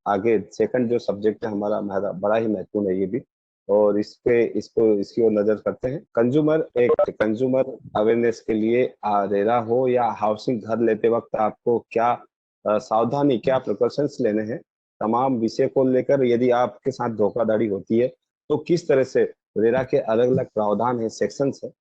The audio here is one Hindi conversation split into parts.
आगे सेकंड जो सब्जेक्ट है हमारा हमारा बड़ा ही महत्वपूर्ण है ये भी। और इस पे इसको इसकी ओर नजर करते हैं। कंज्यूमर अवेयरनेस के लिए रेरा हो या हाउसिंग घर लेते वक्त आपको क्या सावधानी, क्या प्रिकॉशंस लेने हैं, तमाम विषय को लेकर यदि आपके साथ धोखाधड़ी होती है तो किस तरह से रेरा के अलग अलग प्रावधान है, सेक्शंस है,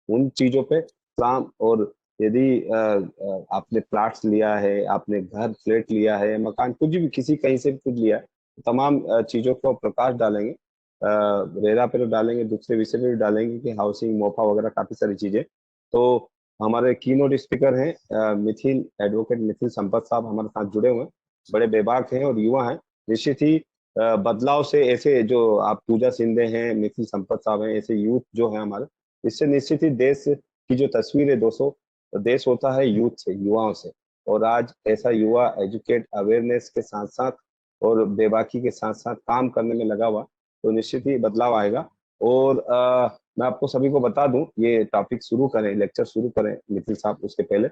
उन चीजों पे काम। और यदि आपने प्लाट्स लिया है, आपने घर फ्लैट लिया है, मकान कुछ भी, किसी कहीं से भी कुछ लिया है, तमाम चीजों को प्रकाश डालेंगे। रेरा पे तो डालेंगे, दूसरे विषय पे भी डालेंगे कि हाउसिंग, मोफा वगैरह काफी सारी चीजें। तो हमारे कीनोट स्पीकर हैं मिथिल, एडवोकेट मिथिल संपत साहब हमारे साथ जुड़े हुए हैं। बड़े बेबाक हैं और युवा हैं। निश्चित ही बदलाव से ऐसे जो आप पूजा सिंधे हैं, मिथिल संपत साहब हैं, ऐसे यूथ जो है हमारे, इससे निश्चित ही देश की जो तस्वीर है दोस्तों, देश होता है यूथ से, युवाओं से। और आज ऐसा युवा एजुकेट, अवेयरनेस के साथ साथ और बेबाकी के साथ साथ काम करने में लगा हुआ, तो निश्चित ही बदलाव आएगा। और मैं आपको सभी को बता दूं, ये टॉपिक शुरू करें, लेक्चर शुरू करें मिथिल साहब, उसके पहले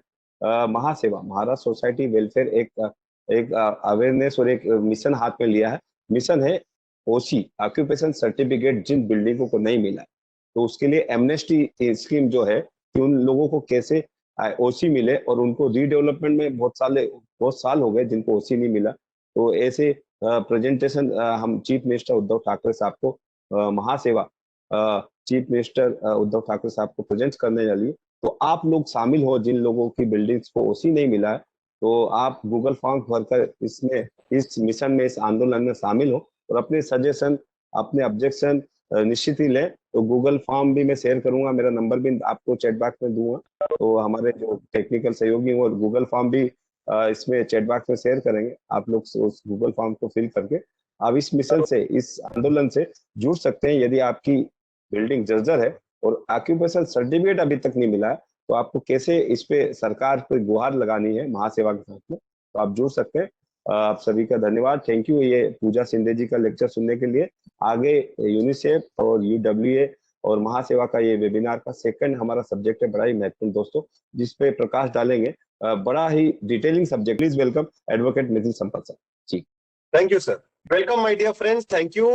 महासेवा, महाराष्ट्र सोसाइटी वेलफेयर एक अवेयरनेस और एक मिशन हाथ में लिया है। मिशन है ओसी, ऑक्यूपेशन सर्टिफिकेट, जिन बिल्डिंगों को नहीं मिला है, तो उसके लिए एमनेस्टी स्कीम जो है कि उन लोगों को कैसे ओसी मिले, और उनको रीडेवलपमेंट में बहुत साल हो गए जिनको ओसी नहीं मिला। तो ऐसे प्रेजेंटेशन हम चीफ मिनिस्टर उद्धव ठाकरे साहब को, महासेवा चीफ मिनिस्टर उद्धव ठाकरे साहब को प्रेजेंट करने वाली है। तो आप लोग शामिल हो, जिन लोगों की बिल्डिंग्स को ओसी नहीं मिला है, तो आप गूगल फॉर्म भरकर इसमें, इस मिशन में, इस आंदोलन में शामिल हो और अपने सजेशन, अपने ऑब्जेक्शन निश्चित ही लें। तो गूगल फॉर्म भी मैं शेयर करूंगा, मेरा नंबर भी आपको चैट बॉक्स में दूंगा। तो हमारे जो टेक्निकल सहयोगी और गूगल फॉर्म भी इसमें चैट बॉक्स में शेयर करेंगे। आप लोग उस गूगल फॉर्म को फिल करके आप इस मिशन से, इस आंदोलन से जुड़ सकते हैं। यदि आपकी बिल्डिंग जर्जर है और ऑक्यूपेशन सर्टिफिकेट अभी तक नहीं मिला है, तो आपको कैसे इस पे सरकार को गुहार लगानी है महासेवा के साथ में, तो आप जुड़ सकते हैं। आप सभी का धन्यवाद, थैंक यू, ये पूजा सिंधे जी का लेक्चर सुनने के लिए। आगे यूनिसेफ और यूडब्ल्यूए और महासेवा का ये वेबिनार का सेकंड हमारा सब्जेक्ट है, बड़ा ही महत्वपूर्ण दोस्तों, जिसपे प्रकाश डालेंगे। बड़ा ही detailing subject. Please welcome advocate Mithil Sampat sir ji. Thank you sir. Welcome my dear friends, thank you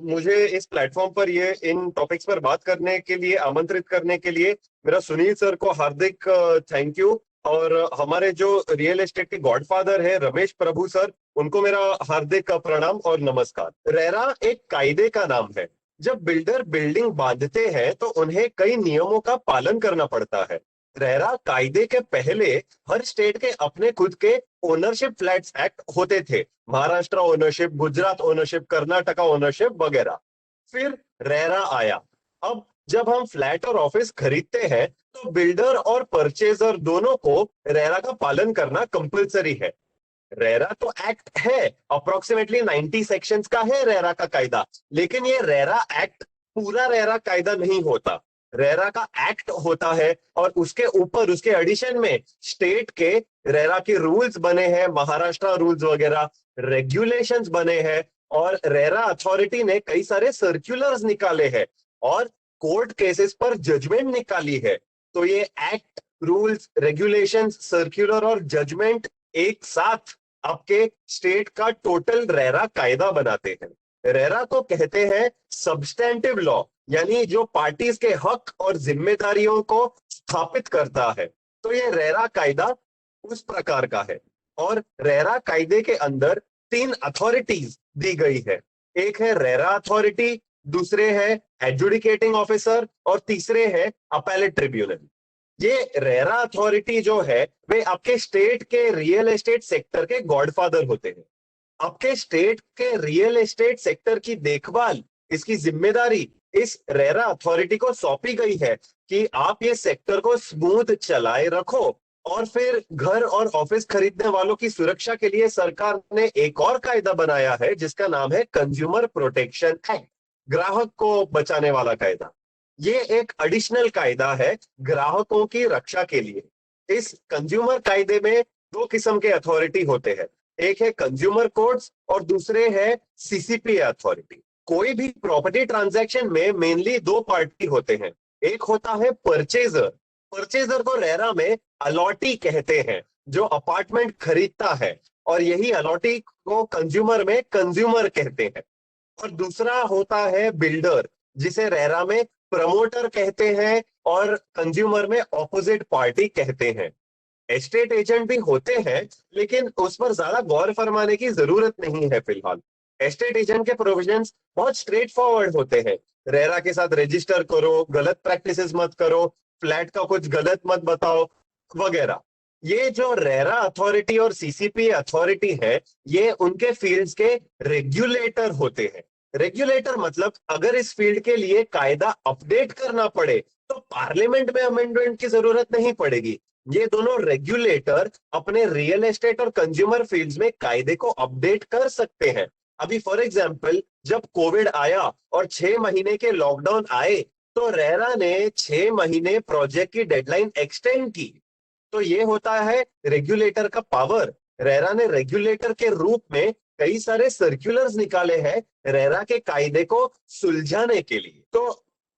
मुझे इस प्लेटफॉर्म पर ये इन टॉपिक्स पर बात करने के लिए आमंत्रित करने के लिए। मेरा सुनील सर को हार्दिक थैंक यू। और हमारे जो रियल एस्टेट के गॉडफादर है रमेश प्रभु सर, उनको मेरा हार्दिक प्रणाम और नमस्कार। रेरा एक कायदे का नाम है। जब बिल्डर बिल्डिंग बांधते हैं तो उन्हें कई नियमों का पालन करना पड़ता है। रेरा कायदे के पहले हर स्टेट के अपने खुद के ओनरशिप फ्लैट्स एक्ट होते थे। Maharashtra ownership, Gujarat ownership, Karnataka ownership वगैरह। फिर रेरा आया। अब जब हम फ्लैट और ऑफिस खरीदते हैं तो बिल्डर और परचेजर दोनों को रेरा का पालन करना कंपलसरी है। रेरा तो एक्ट है, अप्रोक्सीमेटली 90 सेक्शंस का है रेरा का कायदा, लेकिन ये रेरा एक्ट पूरा रेरा कायदा नहीं होता। रेरा का एक्ट होता है और उसके ऊपर, उसके एडिशन में स्टेट के रेरा के रूल्स बने हैं, महाराष्ट्र रूल्स वगैरह, रेगुलेशंस बने हैं। और रेरा अथॉरिटी ने कई सारे सर्क्यूलर्स निकाले हैं और कोर्ट केसेस पर जजमेंट निकाली है। तो ये एक्ट, रूल्स, रेगुलेशंस, सर्क्यूलर और जजमेंट एक साथ आपके स्टेट का टोटल रेरा कायदा बनाते हैं। रेरा को कहते हैं सब्सटेंटिव लॉ, यानी जो पार्टीज के हक और जिम्मेदारियों को स्थापित करता है। तो ये रेरा कायदा उस प्रकार का है। और रेरा कायदे के अंदर 3 अथॉरिटीज दी गई है। एक है रेरा अथॉरिटी, दूसरे है एडजुडिकेटिंग ऑफिसर और तीसरे है अपैलेट ट्रिब्यूनल। ये रेरा अथॉरिटी जो है वे आपके स्टेट के रियल एस्टेट सेक्टर के गॉडफादर होते हैं। आपके स्टेट के रियल एस्टेट सेक्टर की देखभाल, इसकी जिम्मेदारी इस रेरा अथॉरिटी को सौंपी गई है कि आप ये सेक्टर को स्मूथ चलाए रखो। और फिर घर और ऑफिस खरीदने वालों की सुरक्षा के लिए सरकार ने एक और कायदा बनाया है जिसका नाम है कंज्यूमर प्रोटेक्शन एक्ट, ग्राहक को बचाने वाला कायदा। ये एक एडिशनल कायदा है ग्राहकों की रक्षा के लिए। इस कंज्यूमर कायदे में 2 किस्म के अथॉरिटी होते हैं, एक है कंज्यूमर कोर्ट्स और दूसरे है सीसीपी अथॉरिटी। कोई भी प्रॉपर्टी ट्रांजैक्शन में मेनली 2 पार्टी होते हैं। एक होता है परचेजर। परचेजर को रेरा में अलॉटी कहते हैं, जो अपार्टमेंट खरीदता है। और यही अलॉटी को कंज्यूमर में कंज्यूमर कहते हैं। और दूसरा होता है बिल्डर, जिसे रेरा में प्रमोटर कहते हैं और कंज्यूमर में ऑपोजिट पार्टी कहते हैं। एस्टेट एजेंट भी होते हैं, लेकिन उस पर ज्यादा गौर फरमाने की जरूरत नहीं है फिलहाल। एस्टेट एजेंट के प्रोविजंस बहुत स्ट्रेट फॉरवर्ड होते हैं। रेरा के साथ रजिस्टर करो, गलत प्रैक्टिसेस मत करो, फ्लैट का कुछ गलत मत बताओ, वगैरह। ये जो रेरा अथॉरिटी और सीसीपी अथॉरिटी है, ये उनके फील्ड्स के रेगुलेटर होते हैं। रेगुलेटर मतलब अगर इस फील्ड के लिए कायदा अपडेट करना पड़े तो पार्लियामेंट में अमेंडमेंट की जरूरत नहीं पड़ेगी। ये दोनों रेगुलेटर अपने रियल एस्टेट और कंज्यूमर फील्ड्स में कायदे को अपडेट कर सकते हैं। अभी फॉर एग्जांपल जब कोविड आया और 6 महीने के लॉकडाउन आए, तो रेरा ने 6 महीने प्रोजेक्ट की डेडलाइन एक्सटेंड की। तो ये होता है रेगुलेटर का पावर। रेरा ने रेगुलेटर के रूप में कई सारे सर्कुलर्स निकाले हैं रेरा के कायदे को सुलझाने के लिए। तो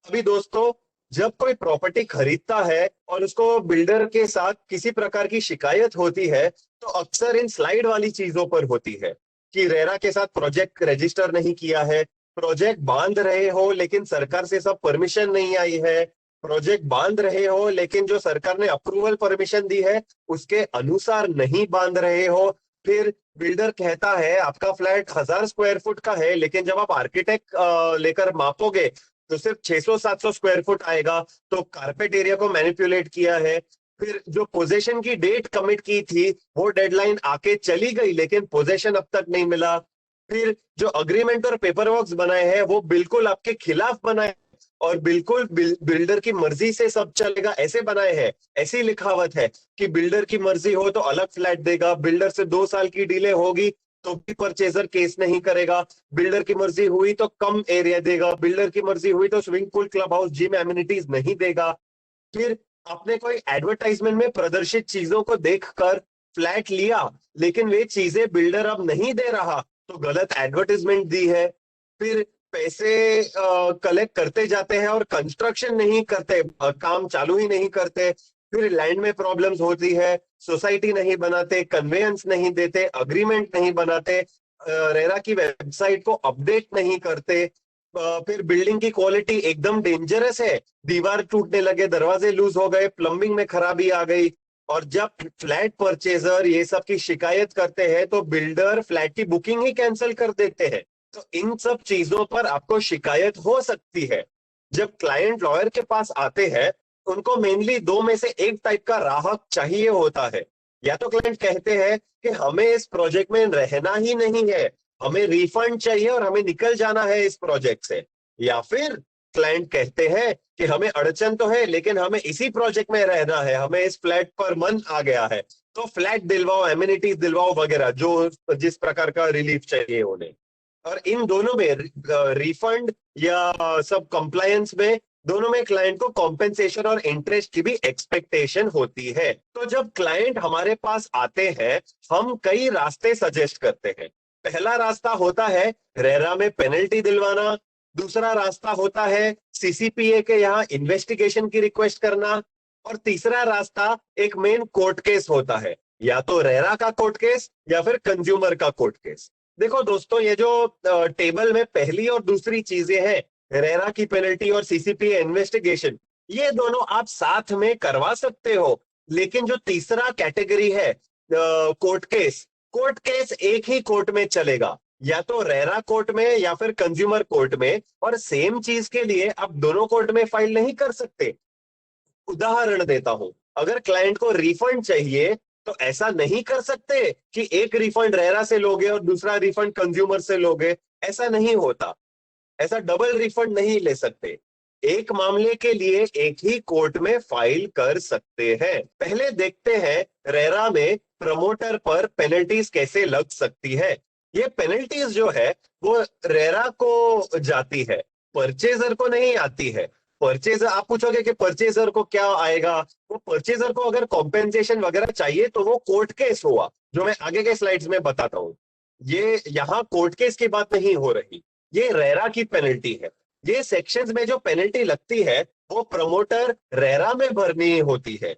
अभी दोस्तों, जब कोई प्रॉपर्टी खरीदता है और उसको बिल्डर के साथ किसी प्रकार की शिकायत होती है, तो अक्सर इन स्लाइड वाली चीजों पर होती है कि रेरा के साथ प्रोजेक्ट रजिस्टर नहीं किया है, प्रोजेक्ट बांध रहे हो लेकिन सरकार से सब परमिशन नहीं आई है, प्रोजेक्ट बांध रहे हो लेकिन जो सरकार ने अप्रूवल परमिशन दी है उसके अनुसार नहीं बांध रहे हो। फिर बिल्डर कहता है आपका फ्लैट 1000 स्क्वायर फुट का है, लेकिन जब आप आर्किटेक्ट लेकर मापोगे तो सिर्फ 600-700 स्क्वायर फुट आएगा, तो कारपेट एरिया को मैनिपुलेट किया है। फिर जो पोजेशन की डेट कमिट की थी वो डेडलाइन आके चली गई, लेकिन पोजेशन अब तक नहीं मिला। फिर जो अग्रीमेंट और पेपर वर्क्स बनाए हैं वो बिल्कुल आपके खिलाफ बनाए और बिल्कुल बिल्डर की मर्जी से सब चलेगा ऐसे बनाए हैं। ऐसी लिखावट है कि बिल्डर की मर्जी हो तो अलग फ्लैट देगा, बिल्डर से 2 साल की डिले होगी तो भी परचेजर केस नहीं करेगा, बिल्डर की मर्जी हुई तो कम एरिया देगा, बिल्डर की मर्जी हुई तो swimming pool, club house, gym amenities नहीं देगा। फिर आपने कोई एडवर्टाइजमेंट में प्रदर्शित चीजों को देखकर फ्लैट लिया, लेकिन वे चीजें बिल्डर अब नहीं दे रहा तो गलत एडवर्टाइजमेंट दी है। फिर पैसे कलेक्ट करते जाते हैं और कंस्ट्रक्शन नहीं करते, काम चालू ही नहीं करते। फिर लैंड में प्रॉब्लम्स होती है, सोसाइटी नहीं बनाते, कन्वेयंस नहीं देते, अग्रीमेंट नहीं बनाते, रेरा की वेबसाइट को अपडेट नहीं करते। फिर बिल्डिंग की क्वालिटी एकदम डेंजरस है, दीवार टूटने लगे, दरवाजे लूज हो गए, प्लम्बिंग में खराबी आ गई। और जब फ्लैट परचेजर ये सब की शिकायत करते हैं तो बिल्डर फ्लैट की बुकिंग ही कैंसिल कर देते हैं। तो इन सब चीजों पर आपको शिकायत हो सकती है। जब क्लाइंट लॉयर के पास आते हैं, उनको मेनली 2 में से एक टाइप का राहत चाहिए होता है। या तो क्लाइंट कहते हैं कि हमें इस प्रोजेक्ट में रहना ही नहीं है, हमें रिफंड चाहिए और हमें निकल जाना है इस प्रोजेक्ट से। या फिर क्लाइंट कहते हैं कि हमें अड़चन तो है लेकिन हमें इसी प्रोजेक्ट में रहना है, हमें इस फ्लैट पर मन आ गया है, तो फ्लैट दिलवाओ, एमिनिटीज दिलवाओ वगैरह, जो जिस प्रकार का रिलीफ चाहिए उन्हें। और इन दोनों में रिफंड या सब कंप्लायंस में, दोनों में क्लाइंट को कॉम्पेंसेशन और इंटरेस्ट की भी एक्सपेक्टेशन होती है। तो जब क्लाइंट हमारे पास आते हैं, हम कई रास्ते सजेस्ट करते हैं। पहला रास्ता होता है रेरा में पेनल्टी दिलवाना, दूसरा रास्ता होता है सीसीपीए के यहाँ इन्वेस्टिगेशन की रिक्वेस्ट करना, और तीसरा रास्ता एक मेन कोर्ट केस होता है, या तो रेरा का कोर्ट केस या फिर कंज्यूमर का कोर्ट केस। देखो दोस्तों, ये जो टेबल में पहली और दूसरी चीजें हैं, रेरा की पेनल्टी और सीसीपीए इन्वेस्टिगेशन, ये दोनों आप साथ में करवा सकते हो। लेकिन जो तीसरा कैटेगरी है कोर्ट केस, कोर्ट केस एक ही कोर्ट में चलेगा, या तो रेरा कोर्ट में या फिर कंज्यूमर कोर्ट में, और सेम चीज के लिए आप दोनों कोर्ट में फाइल नहीं कर सकते। उदाहरण देता हूं, अगर क्लाइंट को रिफंड चाहिए तो ऐसा नहीं कर सकते कि एक रिफंड रेरा से लोगे और दूसरा रिफंड कंज्यूमर से लोगे, ऐसा नहीं होता। ऐसा डबल रिफंड नहीं ले सकते। एक मामले के लिए एक ही कोर्ट में फाइल कर सकते हैं। पहले देखते हैं रेरा में प्रमोटर पर पेनल्टीज कैसे लग सकती है। ये पेनल्टीज जो है वो रेरा को जाती है, परचेजर को नहीं आती है। परचेजर, आप पूछोगे कि परचेजर को क्या आएगा, वो परचेजर को अगर कॉम्पेंसेशन वगैरह चाहिए तो वो कोर्ट केस हुआ, जो मैं आगे के स्लाइड्स में बताता हूं। ये यहाँ कोर्ट केस की बात नहीं हो रही, ये रेरा की पेनल्टी है। ये सेक्शंस में जो पेनल्टी लगती है वो प्रमोटर रेरा में भरनी होती है।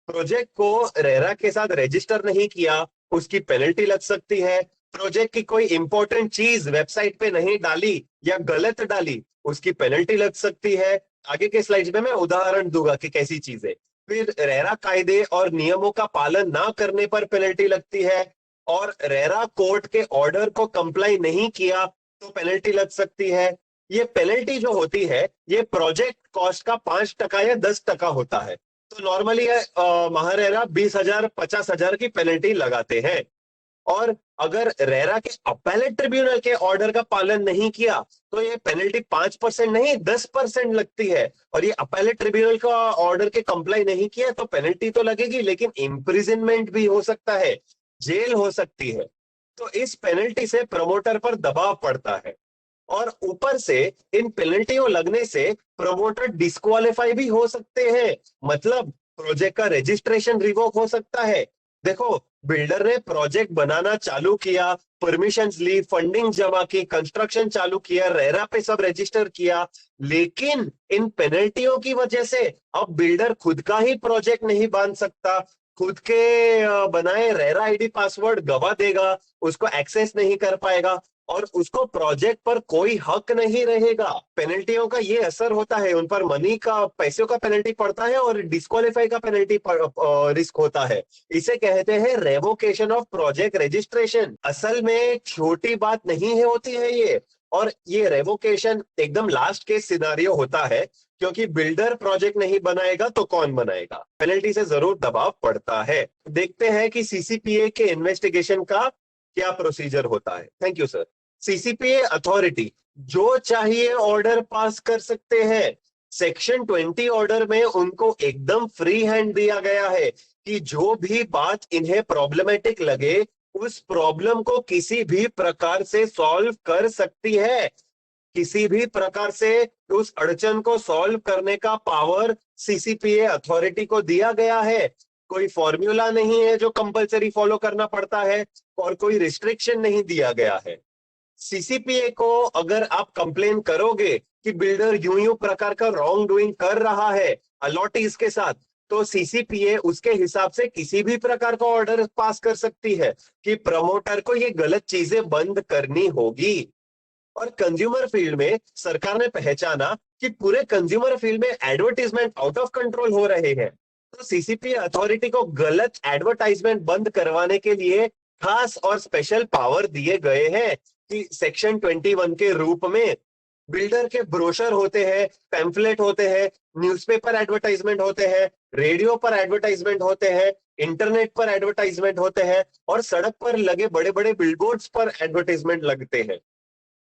प्रोजेक्ट को रेरा के साथ रजिस्टर नहीं किया, उसकी पेनल्टी लग सकती है। प्रोजेक्ट की कोई इंपॉर्टेंट चीज वेबसाइट पे नहीं डाली या गलत डाली, उसकी पेनल्टी लग सकती है। आगे के स्लाइड्स में मैं उदाहरण दूंगा कि कैसी चीजें। फिर रेरा कायदे और नियमों का पालन ना करने पर पेनल्टी लगती है, और रेरा कोर्ट के ऑर्डर को कंप्लाई नहीं किया तो पेनल्टी लग सकती है। ये पेनल्टी जो होती है ये प्रोजेक्ट कॉस्ट का 5% या 10% होता है। तो नॉर्मली महारेरा 20,000 50,000 की पेनल्टी लगाते हैं। और अगर रेरा के अपीलेट ट्रिब्यूनल के ऑर्डर का पालन नहीं किया तो ये पेनल्टी 5% नहीं 10% लगती है। और ये अपीलेट ट्रिब्यूनल का ऑर्डर के कंप्लाई नहीं किया तो पेनल्टी तो लगेगी, लेकिन इम्प्रिजनमेंट भी हो सकता है, जेल हो सकती है। तो इस पेनल्टी से प्रमोटर पर दबाव पड़ता है, और ऊपर से इन पेनल्टियों लगने से प्रमोटर डिस्क्वालीफाई भी हो सकते हैं। मतलब प्रोजेक्ट का रजिस्ट्रेशन रिवोक हो सकता है। देखो, बिल्डर ने प्रोजेक्ट बनाना चालू किया, परमिशंस ली, फंडिंग जमा की, कंस्ट्रक्शन चालू किया, रेरा पे सब रजिस्टर किया, लेकिन इन पेनल्टियों की वजह से अब बिल्डर खुद का ही प्रोजेक्ट नहीं बांध सकता, खुद के बनाए रेरा आईडी पासवर्ड गवा देगा, उसको एक्सेस नहीं कर पाएगा, और उसको प्रोजेक्ट पर कोई हक नहीं रहेगा। पेनल्टियों का ये असर होता है, उन पर मनी का, पैसों का पेनल्टी पड़ता है और डिस्क्वालीफाई का पेनल्टी रिस्क होता है। इसे कहते हैं रेवोकेशन ऑफ प्रोजेक्ट रजिस्ट्रेशन। असल में छोटी बात नहीं है होती है ये, और ये रेवोकेशन एकदम लास्ट केस सिनारियो होता है, क्योंकि बिल्डर प्रोजेक्ट नहीं बनाएगा तो कौन बनाएगा। पेनल्टी से जरूर दबाव पड़ता है। देखते हैं कि सीसीपीए के इन्वेस्टिगेशन का क्या प्रोसीजर होता है। Thank you sir. CCPA authority जो चाहिए ऑर्डर पास कर सकते हैं। सेक्शन 20 ऑर्डर में उनको एकदम फ्री हैंड दिया गया है कि जो भी बात इन्हें प्रॉब्लमेटिक लगे उस प्रॉब्लम को किसी भी प्रकार से सॉल्व कर सकती है। किसी भी प्रकार से उस अड़चन को सॉल्व करने का पावर सीसीपीए अथॉरिटी को दिया गया है। कोई फॉर्मूला नहीं है जो कंपलसरी फॉलो करना पड़ता है, और कोई रिस्ट्रिक्शन नहीं दिया गया है। सीसीपीए को अगर आप कंप्लेन करोगे कि बिल्डर यूं यूं प्रकार का रॉन्ग डूइंग कर रहा है अलॉटीज के साथ, तो सीसीपीए उसके हिसाब से किसी भी प्रकार का ऑर्डर पास कर सकती है कि प्रमोटर को ये गलत चीजें बंद करनी होगी। और कंज्यूमर फील्ड में सरकार ने पहचाना कि पूरे कंज्यूमर फील्ड में एडवर्टीजमेंट आउट ऑफ कंट्रोल हो रहे हैं, तो सीसीपीए अथॉरिटी को गलत एडवर्टाइजमेंट बंद करवाने के लिए खास और स्पेशल पावर दिए गए हैं कि सेक्शन 21 के रूप में बिल्डर के ब्रोशर होते हैं, पैम्फलेट होते हैं, न्यूज़पेपर एडवर्टाइजमेंट होते हैं, रेडियो पर एडवर्टाइजमेंट होते हैं, इंटरनेट पर एडवर्टाइजमेंट होते हैं, और सड़क पर लगे बड़े बड़े बिलबोर्ड्स पर एडवर्टाइजमेंट लगते हैं।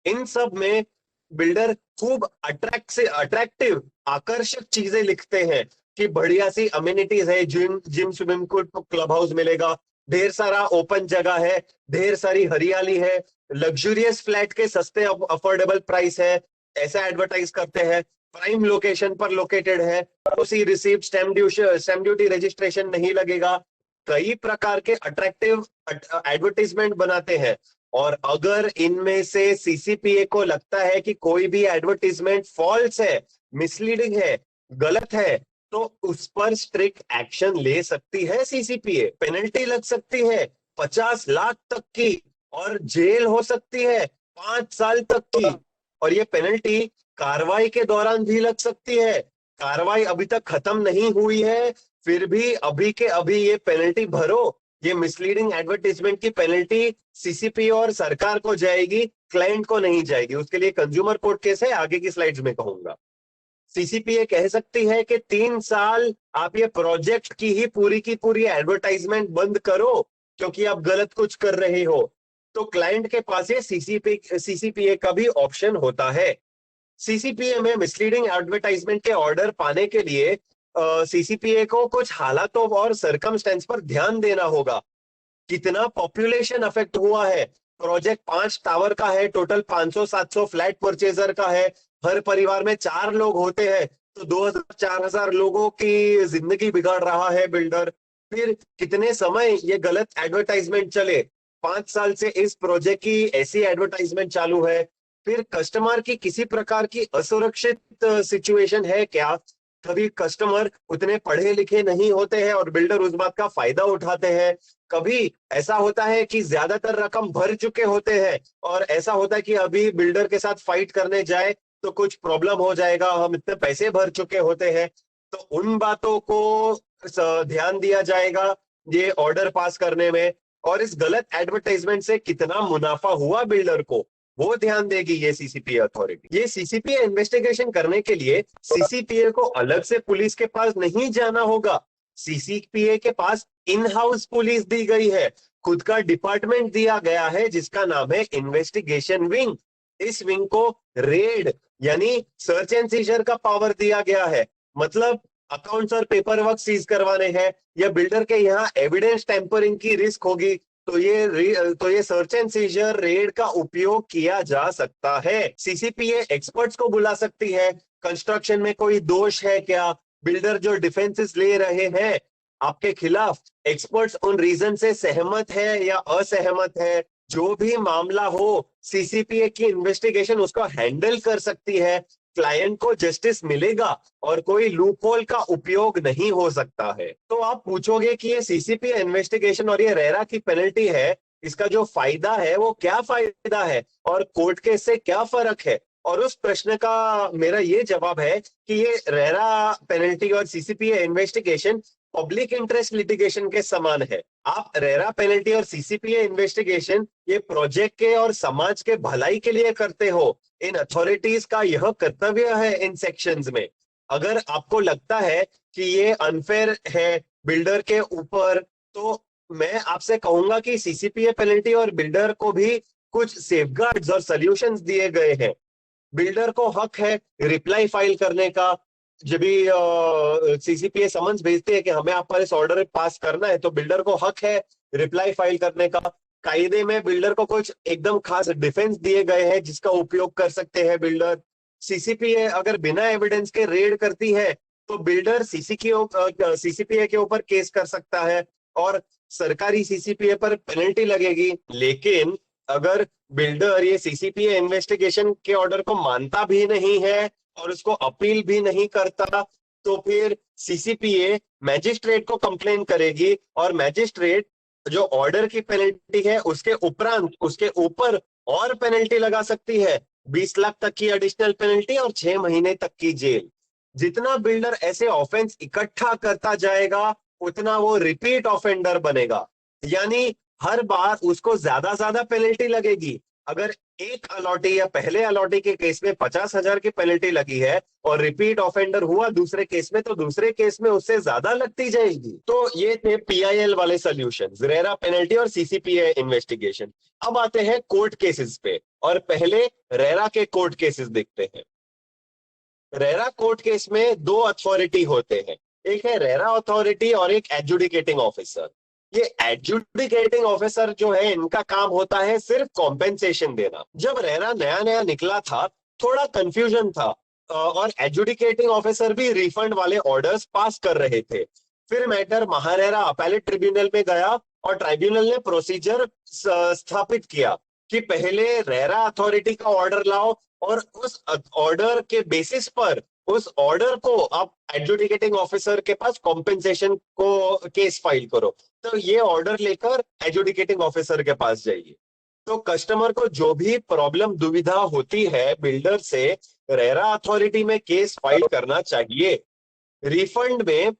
इन सब में बिल्डर खूब अट्रैक्टिव आकर्षक चीजें लिखते हैं कि बढ़िया सी अम्यूनिटीज है, gym swimming pool, club house मिलेगा, ढेर सारा ओपन जगह है, ढेर सारी हरियाली है, लग्जूरियस फ्लैट के सस्ते अफोर्डेबल प्राइस है, ऐसा एडवर्टाइज करते हैं। प्राइम लोकेशन पर लोकेटेड है, उसी रिसीव्ड स्टैम्प ड्यूटी रजिस्ट्रेशन नहीं लगेगा। कई प्रकार के अट्रैक्टिव एडवर्टाइजमेंट बनाते हैं, और अगर इनमें से सीसीपीए को लगता है कि कोई भी एडवर्टाइजमेंट फॉल्स है, मिसलीडिंग है, गलत है, तो उस पर स्ट्रिक्ट एक्शन ले सकती है सीसीपीए। पेनल्टी लग सकती है 50 लाख तक की, और जेल हो सकती है 5 साल तक की। और ये पेनल्टी कार्रवाई के दौरान भी लग सकती है। कार्रवाई अभी तक खत्म नहीं हुई है, फिर भी अभी के अभी ये पेनल्टी भरो। ये मिसलीडिंग एडवर्टाइजमेंट की पेनल्टी सीसीपी और सरकार को जाएगी, क्लाइंट को नहीं जाएगी। उसके लिए कंज्यूमर कोर्ट केस है, आगे की स्लाइड्स में कहूंगा। सीसीपीए कह सकती है कि 3 साल आप ये प्रोजेक्ट की ही पूरी की पूरी एडवर्टाइजमेंट बंद करो क्योंकि आप गलत कुछ कर रहे हो। तो क्लाइंट के पास ये सीसीपीए का भी ऑप्शन होता है। सीसीपीए में मिसलीडिंग एडवर्टाइजमेंट के ऑर्डर पाने के लिए सीसीपीए को कुछ हालातों और सरकमस्टेंस पर ध्यान देना होगा। कितना पॉपुलेशन अफेक्ट हुआ है, प्रोजेक्ट 5 टावर का है, टोटल 500-700 फ्लैट परचेजर का है, हर परिवार में 4 लोग होते हैं, तो 2000-4000 लोगों की जिंदगी बिगाड़ रहा है बिल्डर। फिर कितने समय ये गलत एडवर्टाइजमेंट चले, 5 साल से इस प्रोजेक्ट की ऐसी एडवर्टाइजमेंट चालू है। फिर कस्टमर की किसी प्रकार की असुरक्षित सिचुएशन है क्या, कभी कस्टमर उतने पढ़े लिखे नहीं होते हैं और बिल्डर उस बात का फायदा उठाते हैं। कभी ऐसा होता है कि ज्यादातर रकम भर चुके होते हैं और ऐसा होता है कि अभी बिल्डर के साथ फाइट करने जाए तो कुछ प्रॉब्लम हो जाएगा, हम इतने पैसे भर चुके होते हैं। तो उन बातों को ध्यान दिया जाएगा ये ऑर्डर पास करने में, और इस गलत एडवर्टाइजमेंट से कितना मुनाफा हुआ बिल्डर को वो ध्यान देगी ये सीसीपीए अथॉरिटी। ये सीसीपीए इन्वेस्टिगेशन करने के लिए सीसीपीए को अलग से पुलिस के पास नहीं जाना होगा। सीसीपीए के पास इन हाउस पुलिस दी गई है, खुद का डिपार्टमेंट दिया गया है जिसका नाम है इन्वेस्टिगेशन विंग। इस विंग को रेड यानी सर्च एंड सीजर का पावर दिया गया है। मतलब अकाउंट्स और पेपर वर्क सीज करवाने हैं या बिल्डर के यहाँ एविडेंस टेम्परिंग की रिस्क होगी तो ये सर्च एंड सीजर रेड का उपयोग किया जा सकता है। सीसीपीए एक्सपर्ट्स को बुला सकती है, कंस्ट्रक्शन में कोई दोष है क्या, बिल्डर जो डिफेंसेस ले रहे हैं आपके खिलाफ, एक्सपर्ट्स उन रीजन से सहमत है या असहमत है, जो भी मामला हो सीसीपीए की इन्वेस्टिगेशन उसको हैंडल कर सकती है। क्लाइंट को जस्टिस मिलेगा और कोई लूपहोल का उपयोग नहीं हो सकता है। तो आप पूछोगे कि ये सीसीपीए इन्वेस्टिगेशन और ये रेरा की पेनल्टी है, इसका जो फायदा है वो क्या फायदा है और कोर्ट केस से क्या फर्क है। और उस प्रश्न का मेरा ये जवाब है कि ये रेरा पेनल्टी और CCPA investigation public interest litigation के समान है। आप रेरा पेनल्टी और सीसीपीए इन्वेस्टिगेशन ये प्रोजेक्ट के और समाज के भलाई के लिए करते हो। इन अथॉरिटीज का यह कर्तव्य है इन सेक्शंस में। अगर आपको लगता है कि ये अनफेयर है बिल्डर के ऊपर, तो मैं आपसे कहूंगा कि सीसीपीए पेनल्टी और बिल्डर को भी कुछ सेफगार्ड्स और सॉल्यूशंस दिए गए हैं। बिल्डर को हक है रिप्लाई फाइल करने का। जब भी सीसीपीए समन्स भेजते हैं कि हमें आप पर इस ऑर्डर पास करना है, तो बिल्डर को हक है रिप्लाई फाइल करने का। कायदे में बिल्डर को कुछ एकदम खास डिफेंस दिए गए हैं जिसका उपयोग कर सकते हैं बिल्डर। सीसीपीए अगर बिना एविडेंस के रेड करती है तो बिल्डर सीसीपीए के ऊपर केस कर सकता है और सरकारी सीसीपीए पर पेनल्टी लगेगी। लेकिन अगर बिल्डर ये सीसीपीए इन्वेस्टिगेशन के ऑर्डर को मानता भी नहीं है और उसको अपील भी नहीं करता, तो फिर सीसीपीए मैजिस्ट्रेट को कंप्लेन करेगी और मैजिस्ट्रेट जो ऑर्डर की पेनल्टी है उसके उपरांत उसके ऊपर और पेनल्टी लगा सकती है, 20 लाख तक की एडिशनल पेनल्टी और 6 महीने तक की जेल। जितना बिल्डर ऐसे ऑफेंस इकट्ठा करता जाएगा उतना वो रिपीट ऑफेंडर बनेगा, यानी हर बार उसको ज्यादा पेनल्टी लगेगी। अगर एक अलॉटी या पहले अलॉटी के केस में 50,000 की पेनल्टी लगी है और रिपीट ऑफेंडर हुआ दूसरे केस में, तो दूसरे केस में उससे ज्यादा लगती जाएगी। तो ये थे पीआईएल वाले सॉल्यूशंस, रेरा पेनल्टी और सीसीपीए इन्वेस्टिगेशन। अब आते हैं कोर्ट केसेस पे, और पहले रेरा के कोर्ट केसेस देखते हैं। रेरा कोर्ट केस में दो अथॉरिटी होते हैं, एक है रेरा अथॉरिटी और एक एडजुडिकेटिंग ऑफिसर। ये एडजुडिकेटिंग ऑफिसर जो है इनका काम होता है सिर्फ कॉम्पेंसेशन देना। जब रेरा नया नया निकला था थोड़ा कंफ्यूजन था और एडजुडिकेटिंग ऑफिसर भी रिफंड वाले ऑर्डर्स पास कर रहे थे। फिर मैटर महारेरा अपीलेट ट्रिब्यूनल में गया और ट्राइब्यूनल ने प्रोसीजर स्थापित किया कि पहले रेरा अथॉरिटी का ऑर्डर लाओ और उस ऑर्डर के बेसिस पर उस ऑर्डर को आप एडजुडिकेटिंग ऑफिसर के पास कॉम्पेंसेशन को केस फाइल करो। तो ये ऑर्डर लेकर एडजुडिकेटिंग ऑफिसर के पास जाइए। तो कस्टमर को जो भी प्रॉब्लम दुविधा होती है बिल्डर से, रेरा अथॉरिटी में केस फाइल करना चाहिए। रिफंड में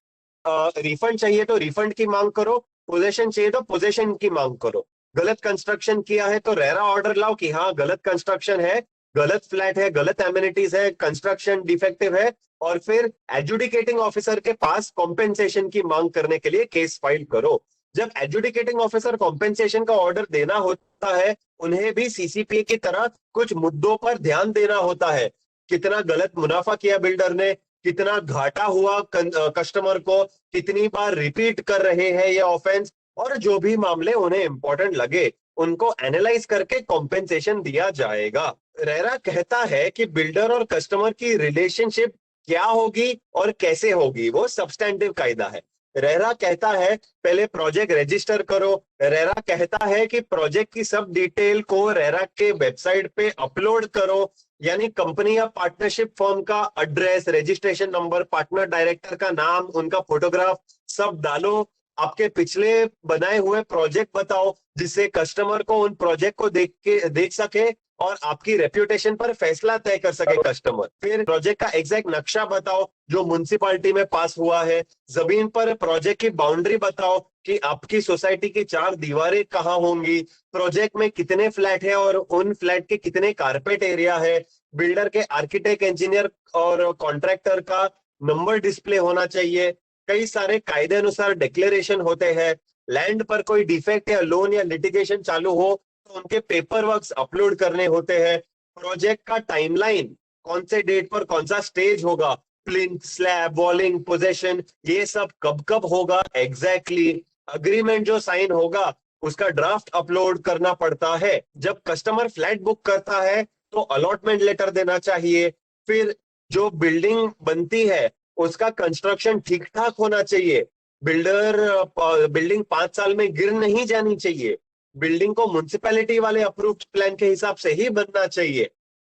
रिफंड चाहिए तो रिफंड की मांग करो, पोजेशन चाहिए तो पोजेशन की मांग करो। गलत कंस्ट्रक्शन किया है तो रेरा ऑर्डर लाओ कि हाँ गलत कंस्ट्रक्शन है, गलत फ्लैट है, गलत एमिनिटीज है, कंस्ट्रक्शन डिफेक्टिव है, और फिर एडजुडिकेटिंग ऑफिसर के पास कॉम्पेंसेशन की मांग करने के लिए केस फाइल करो। जब एडजुडिकेटिंग ऑफिसर कॉम्पेंसेशन का ऑर्डर देना होता है, उन्हें भी सीसीपीए की तरह कुछ मुद्दों पर ध्यान देना होता है। कितना गलत मुनाफा किया बिल्डर ने, कितना घाटा हुआ कस्टमर को, कितनी बार रिपीट कर रहे हैं ये ऑफेंस, और जो भी मामले उन्हें इंपॉर्टेंट लगे उनको एनालाइज करके कॉम्पेंसेशन दिया जाएगा। रेरा कहता है कि बिल्डर और कस्टमर की रिलेशनशिप क्या होगी और कैसे होगी वो सब्सटैंटिव कायदा है। रेरा कहता है पहले प्रोजेक्ट रजिस्टर करो। रेरा कहता है कि प्रोजेक्ट की सब डिटेल को रेरा के वेबसाइट पे अपलोड करो, यानी कंपनी या पार्टनरशिप फर्म का address, registration number, partner director का नाम, उनका फोटोग्राफ सब डालो। आपके पिछले बनाए हुए प्रोजेक्ट बताओ जिससे कस्टमर को उन प्रोजेक्ट को देख सके और आपकी रेप्यूटेशन पर फैसला तय कर सके कस्टमर। फिर प्रोजेक्ट का एग्जैक्ट नक्शा बताओ जो म्युनिसिपालिटी में पास हुआ है। जमीन पर प्रोजेक्ट की बाउंड्री बताओ कि आपकी सोसाइटी की 4 दीवारें कहाँ होंगी, प्रोजेक्ट में कितने फ्लैट है और उन फ्लैट के कितने कारपेट एरिया है। बिल्डर के आर्किटेक्ट, इंजीनियर और कॉन्ट्रैक्टर का नंबर डिस्प्ले होना चाहिए। कई सारे कायदे अनुसार डिक्लेरेशन होते हैं। लैंड पर कोई डिफेक्ट या लोन या लिटिगेशन चालू हो तो उनके पेपर वर्क अपलोड करने होते हैं। प्रोजेक्ट का टाइमलाइन, कौन से डेट पर कौन सा स्टेज होगा, प्लिंथ, स्लैब, वॉलिंग, पोजेशन, ये सब कब कब होगा एग्जैक्टली। अग्रीमेंट जो साइन होगा उसका ड्राफ्ट अपलोड करना पड़ता है। जब कस्टमर फ्लैट बुक करता है तो अलॉटमेंट लेटर देना चाहिए। फिर जो बिल्डिंग बनती है उसका कंस्ट्रक्शन ठीक ठाक होना चाहिए। बिल्डिंग 5 साल में गिर नहीं जानी चाहिए। बिल्डिंग को म्युनिसिपैलिटी वाले अप्रूव्ड प्लान के हिसाब से ही बनना चाहिए।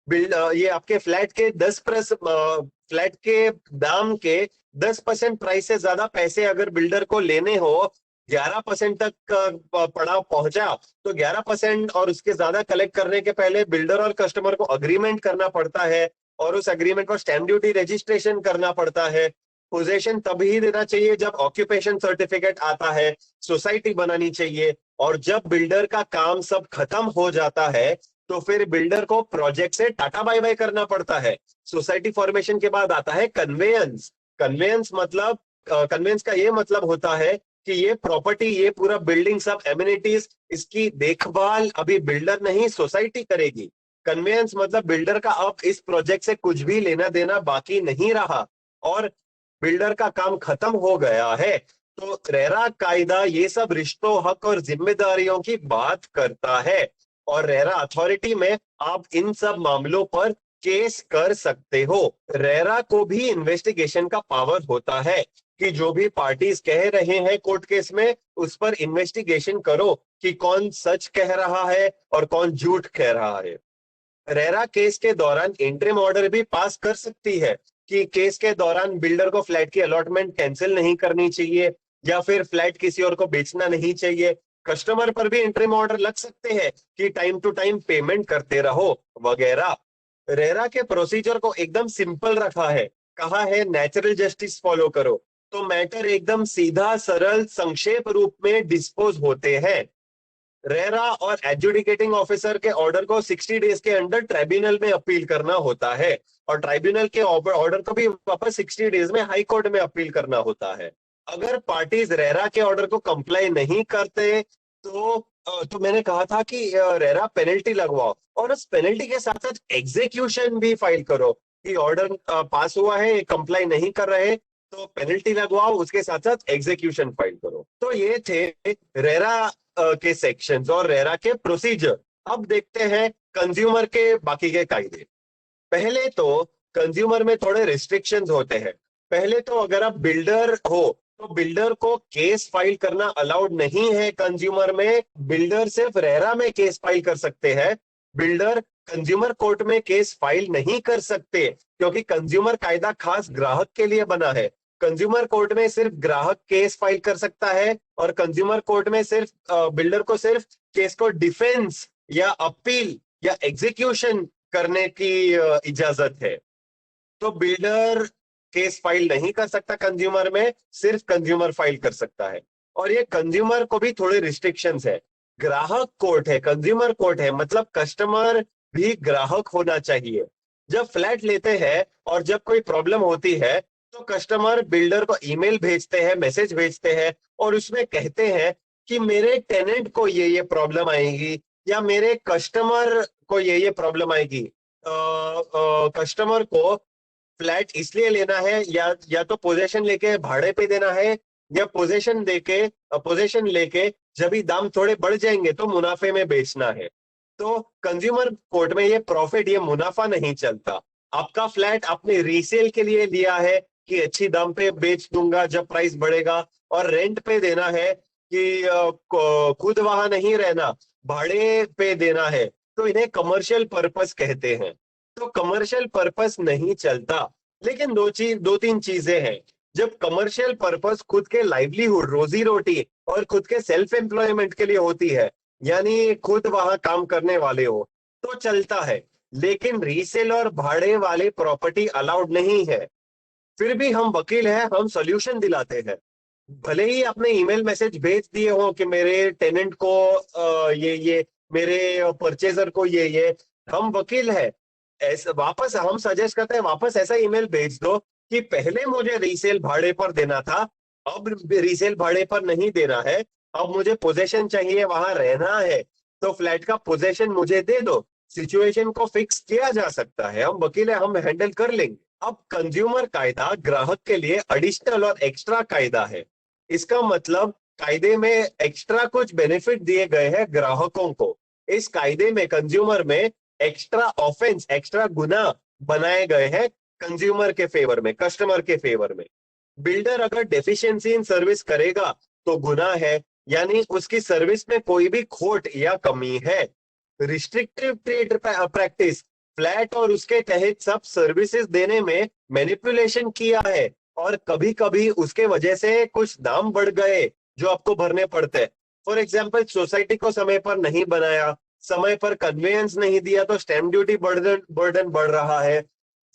ये आपके फ्लैट के दाम के 10% प्राइस से ज्यादा पैसे अगर बिल्डर को लेने हो, 11% तक पड़ाव पहुंचा तो 11% और उसके ज्यादा कलेक्ट करने के पहले बिल्डर और कस्टमर को अग्रीमेंट करना पड़ता है और उस अग्रीमेंट पर स्टैम्प ड्यूटी रजिस्ट्रेशन करना पड़ता है। पोजेशन तभी देना चाहिए जब ऑक्यूपेशन सर्टिफिकेट आता है। सोसाइटी बनानी चाहिए और जब बिल्डर का काम सब खत्म हो जाता है तो फिर बिल्डर को प्रोजेक्ट से टाटा बाय बाय करना पड़ता है। सोसाइटी फॉर्मेशन के बाद आता है कन्वेयंस। कन्वेयंस का ये मतलब होता है कि ये प्रॉपर्टी, ये पूरा बिल्डिंग, सब एमिनिटीज, इसकी देखभाल अभी बिल्डर नहीं सोसाइटी करेगी। कन्वेयंस मतलब बिल्डर का अब इस प्रोजेक्ट से कुछ भी लेना देना बाकी नहीं रहा और बिल्डर का काम खत्म हो गया है। तो रेरा कायदा ये सब रिश्तों, हक और जिम्मेदारियों की बात करता है और रेरा अथॉरिटी में आप इन सब मामलों पर केस कर सकते हो। रेरा को भी इन्वेस्टिगेशन का पावर होता है कि जो भी पार्टीज कह रहे हैं कोर्ट केस में उस पर इन्वेस्टिगेशन करो कि कौन सच कह रहा है और कौन झूठ कह रहा है। रेरा केस के दौरान इंटरिम ऑर्डर भी पास कर सकती है कि केस के दौरान बिल्डर को फ्लैट की अलॉटमेंट कैंसिल नहीं करनी चाहिए या फिर फ्लैट किसी और को बेचना नहीं चाहिए। कस्टमर पर भी इंटरिम ऑर्डर लग सकते हैं कि टाइम टू टाइम पेमेंट करते रहो वगैरह। रेरा के प्रोसीजर को एकदम सिंपल रखा है, कहा है नेचुरल जस्टिस फॉलो करो, तो मैटर एकदम सीधा, सरल, संक्षेप रूप में डिस्पोज होते हैं। रेरा और एडजुडिकेटिंग ऑफिसर के ऑर्डर को 60 डेज के अंदर ट्राइब्यूनल में अपील करना होता है और ट्राइब्यूनल के ऑर्डर को भी वापस 60 डेज में हाई कोर्ट में अपील करना होता है। अगर पार्टीज रेरा के ऑर्डर को कंप्लाई नहीं करते तो मैंने कहा था कि रेरा पेनल्टी लगवाओ और उस पेनल्टी के साथ साथ एग्जीक्यूशन भी फाइल करो कि ऑर्डर पास हुआ है, कंप्लाई नहीं कर रहे तो पेनल्टी लगवाओ, उसके साथ साथ एग्जीक्यूशन फाइल करो। तो ये थे रेरा के सेक्शंस और रेरा के प्रोसीजर। अब देखते हैं कंज्यूमर के बाकी के कायदे। पहले तो कंज्यूमर में थोड़े रिस्ट्रिक्शंस होते हैं। पहले तो अगर आप बिल्डर हो तो बिल्डर को केस फाइल करना अलाउड नहीं है। कंज्यूमर में बिल्डर सिर्फ रेरा में केस फाइल कर सकते हैं। बिल्डर कंज्यूमर कोर्ट में केस फाइल नहीं कर सकते क्योंकि कंज्यूमर कायदा खास ग्राहक के लिए बना है। कंज्यूमर कोर्ट में सिर्फ ग्राहक केस फाइल कर सकता है और कंज्यूमर कोर्ट में सिर्फ बिल्डर को सिर्फ केस को डिफेंस या अपील या एग्जीक्यूशन करने की इजाजत है। तो बिल्डर केस फाइल नहीं कर सकता कंज्यूमर में, सिर्फ कंज्यूमर फाइल कर सकता है। और ये कंज्यूमर को भी थोड़े रिस्ट्रिक्शंस है। ग्राहक कोर्ट है, कंज्यूमर कोर्ट है, मतलब कस्टमर भी ग्राहक होना चाहिए। जब फ्लैट लेते हैं और जब कोई प्रॉब्लम होती है तो कस्टमर बिल्डर को ईमेल भेजते हैं, मैसेज भेजते हैं और उसमें कहते हैं कि मेरे टेनेंट को ये प्रॉब्लम आएगी या मेरे कस्टमर को ये प्रॉब्लम आएगी। कस्टमर को फ्लैट इसलिए लेना है या तो पोजेशन लेके भाड़े पे देना है या पोजेशन लेके जब भी दाम थोड़े बढ़ जाएंगे तो मुनाफे में बेचना है। तो कंज्यूमर कोर्ट में ये प्रॉफिट, ये मुनाफा नहीं चलता। आपका फ्लैट आपने रीसेल के लिए लिया है कि अच्छी दाम पे बेच दूंगा जब प्राइस बढ़ेगा, और रेंट पे देना है कि खुद वहां नहीं रहना, भाड़े पे देना है, तो इन्हें कमर्शियल पर्पस कहते हैं। तो कमर्शियल पर्पस नहीं चलता। लेकिन दो तीन चीजें हैं। जब कमर्शियल पर्पस खुद के लाइवलीहुड, रोजी रोटी और खुद के सेल्फ एम्प्लॉयमेंट के लिए होती है, यानी खुद वहां काम करने वाले हो, तो चलता है। लेकिन रीसेल और भाड़े वाले प्रॉपर्टी अलाउड नहीं है। फिर भी हम वकील हैं, हम सोल्यूशन दिलाते हैं। भले ही आपने ईमेल मैसेज भेज दिए हो कि मेरे टेनेंट को ये मेरे परचेजर को ये, हम वकील है, ऐसा वापस हम सजेस्ट करते हैं, वापस ऐसा ईमेल भेज दो कि पहले मुझे रीसेल भाड़े पर देना था, अब रीसेल भाड़े पर नहीं देना है, अब मुझे पोजेशन चाहिए, वहां रहना है, तो फ्लैट का पोजेशन मुझे दे दो। सिचुएशन को फिक्स किया जा सकता है, हम वकील है, हम हैंडल कर लेंगे। अब कंज्यूमर कायदा ग्राहक के लिए एडिशनल और एक्स्ट्रा कायदा है। इसका मतलब कायदे में एक्स्ट्रा कुछ बेनिफिट दिए गए हैं ग्राहकों को। इस कायदे में कंज्यूमर में एक्स्ट्रा ऑफेंस, एक्स्ट्रा गुना बनाए गए हैं कंज्यूमर के फेवर में, कस्टमर के फेवर में। बिल्डर अगर डेफिशिएंसी इन सर्विस करेगा तो गुनाह है, यानी उसकी सर्विस में कोई भी खोट या कमी है। रिस्ट्रिक्टिव ट्रेड प्रैक्टिस, फ्लैट और उसके तहत सब सर्विसेज देने में मैनिपुलेशन किया है, और कभी कभी उसके वजह से कुछ दाम बढ़ गए जो आपको भरने पड़ते हैं। फॉर एग्जाम्पल, सोसाइटी को समय पर नहीं बनाया, समय पर कन्वेयंस नहीं दिया तो स्टैंप ड्यूटी बर्डन बर्डन बढ़ रहा है,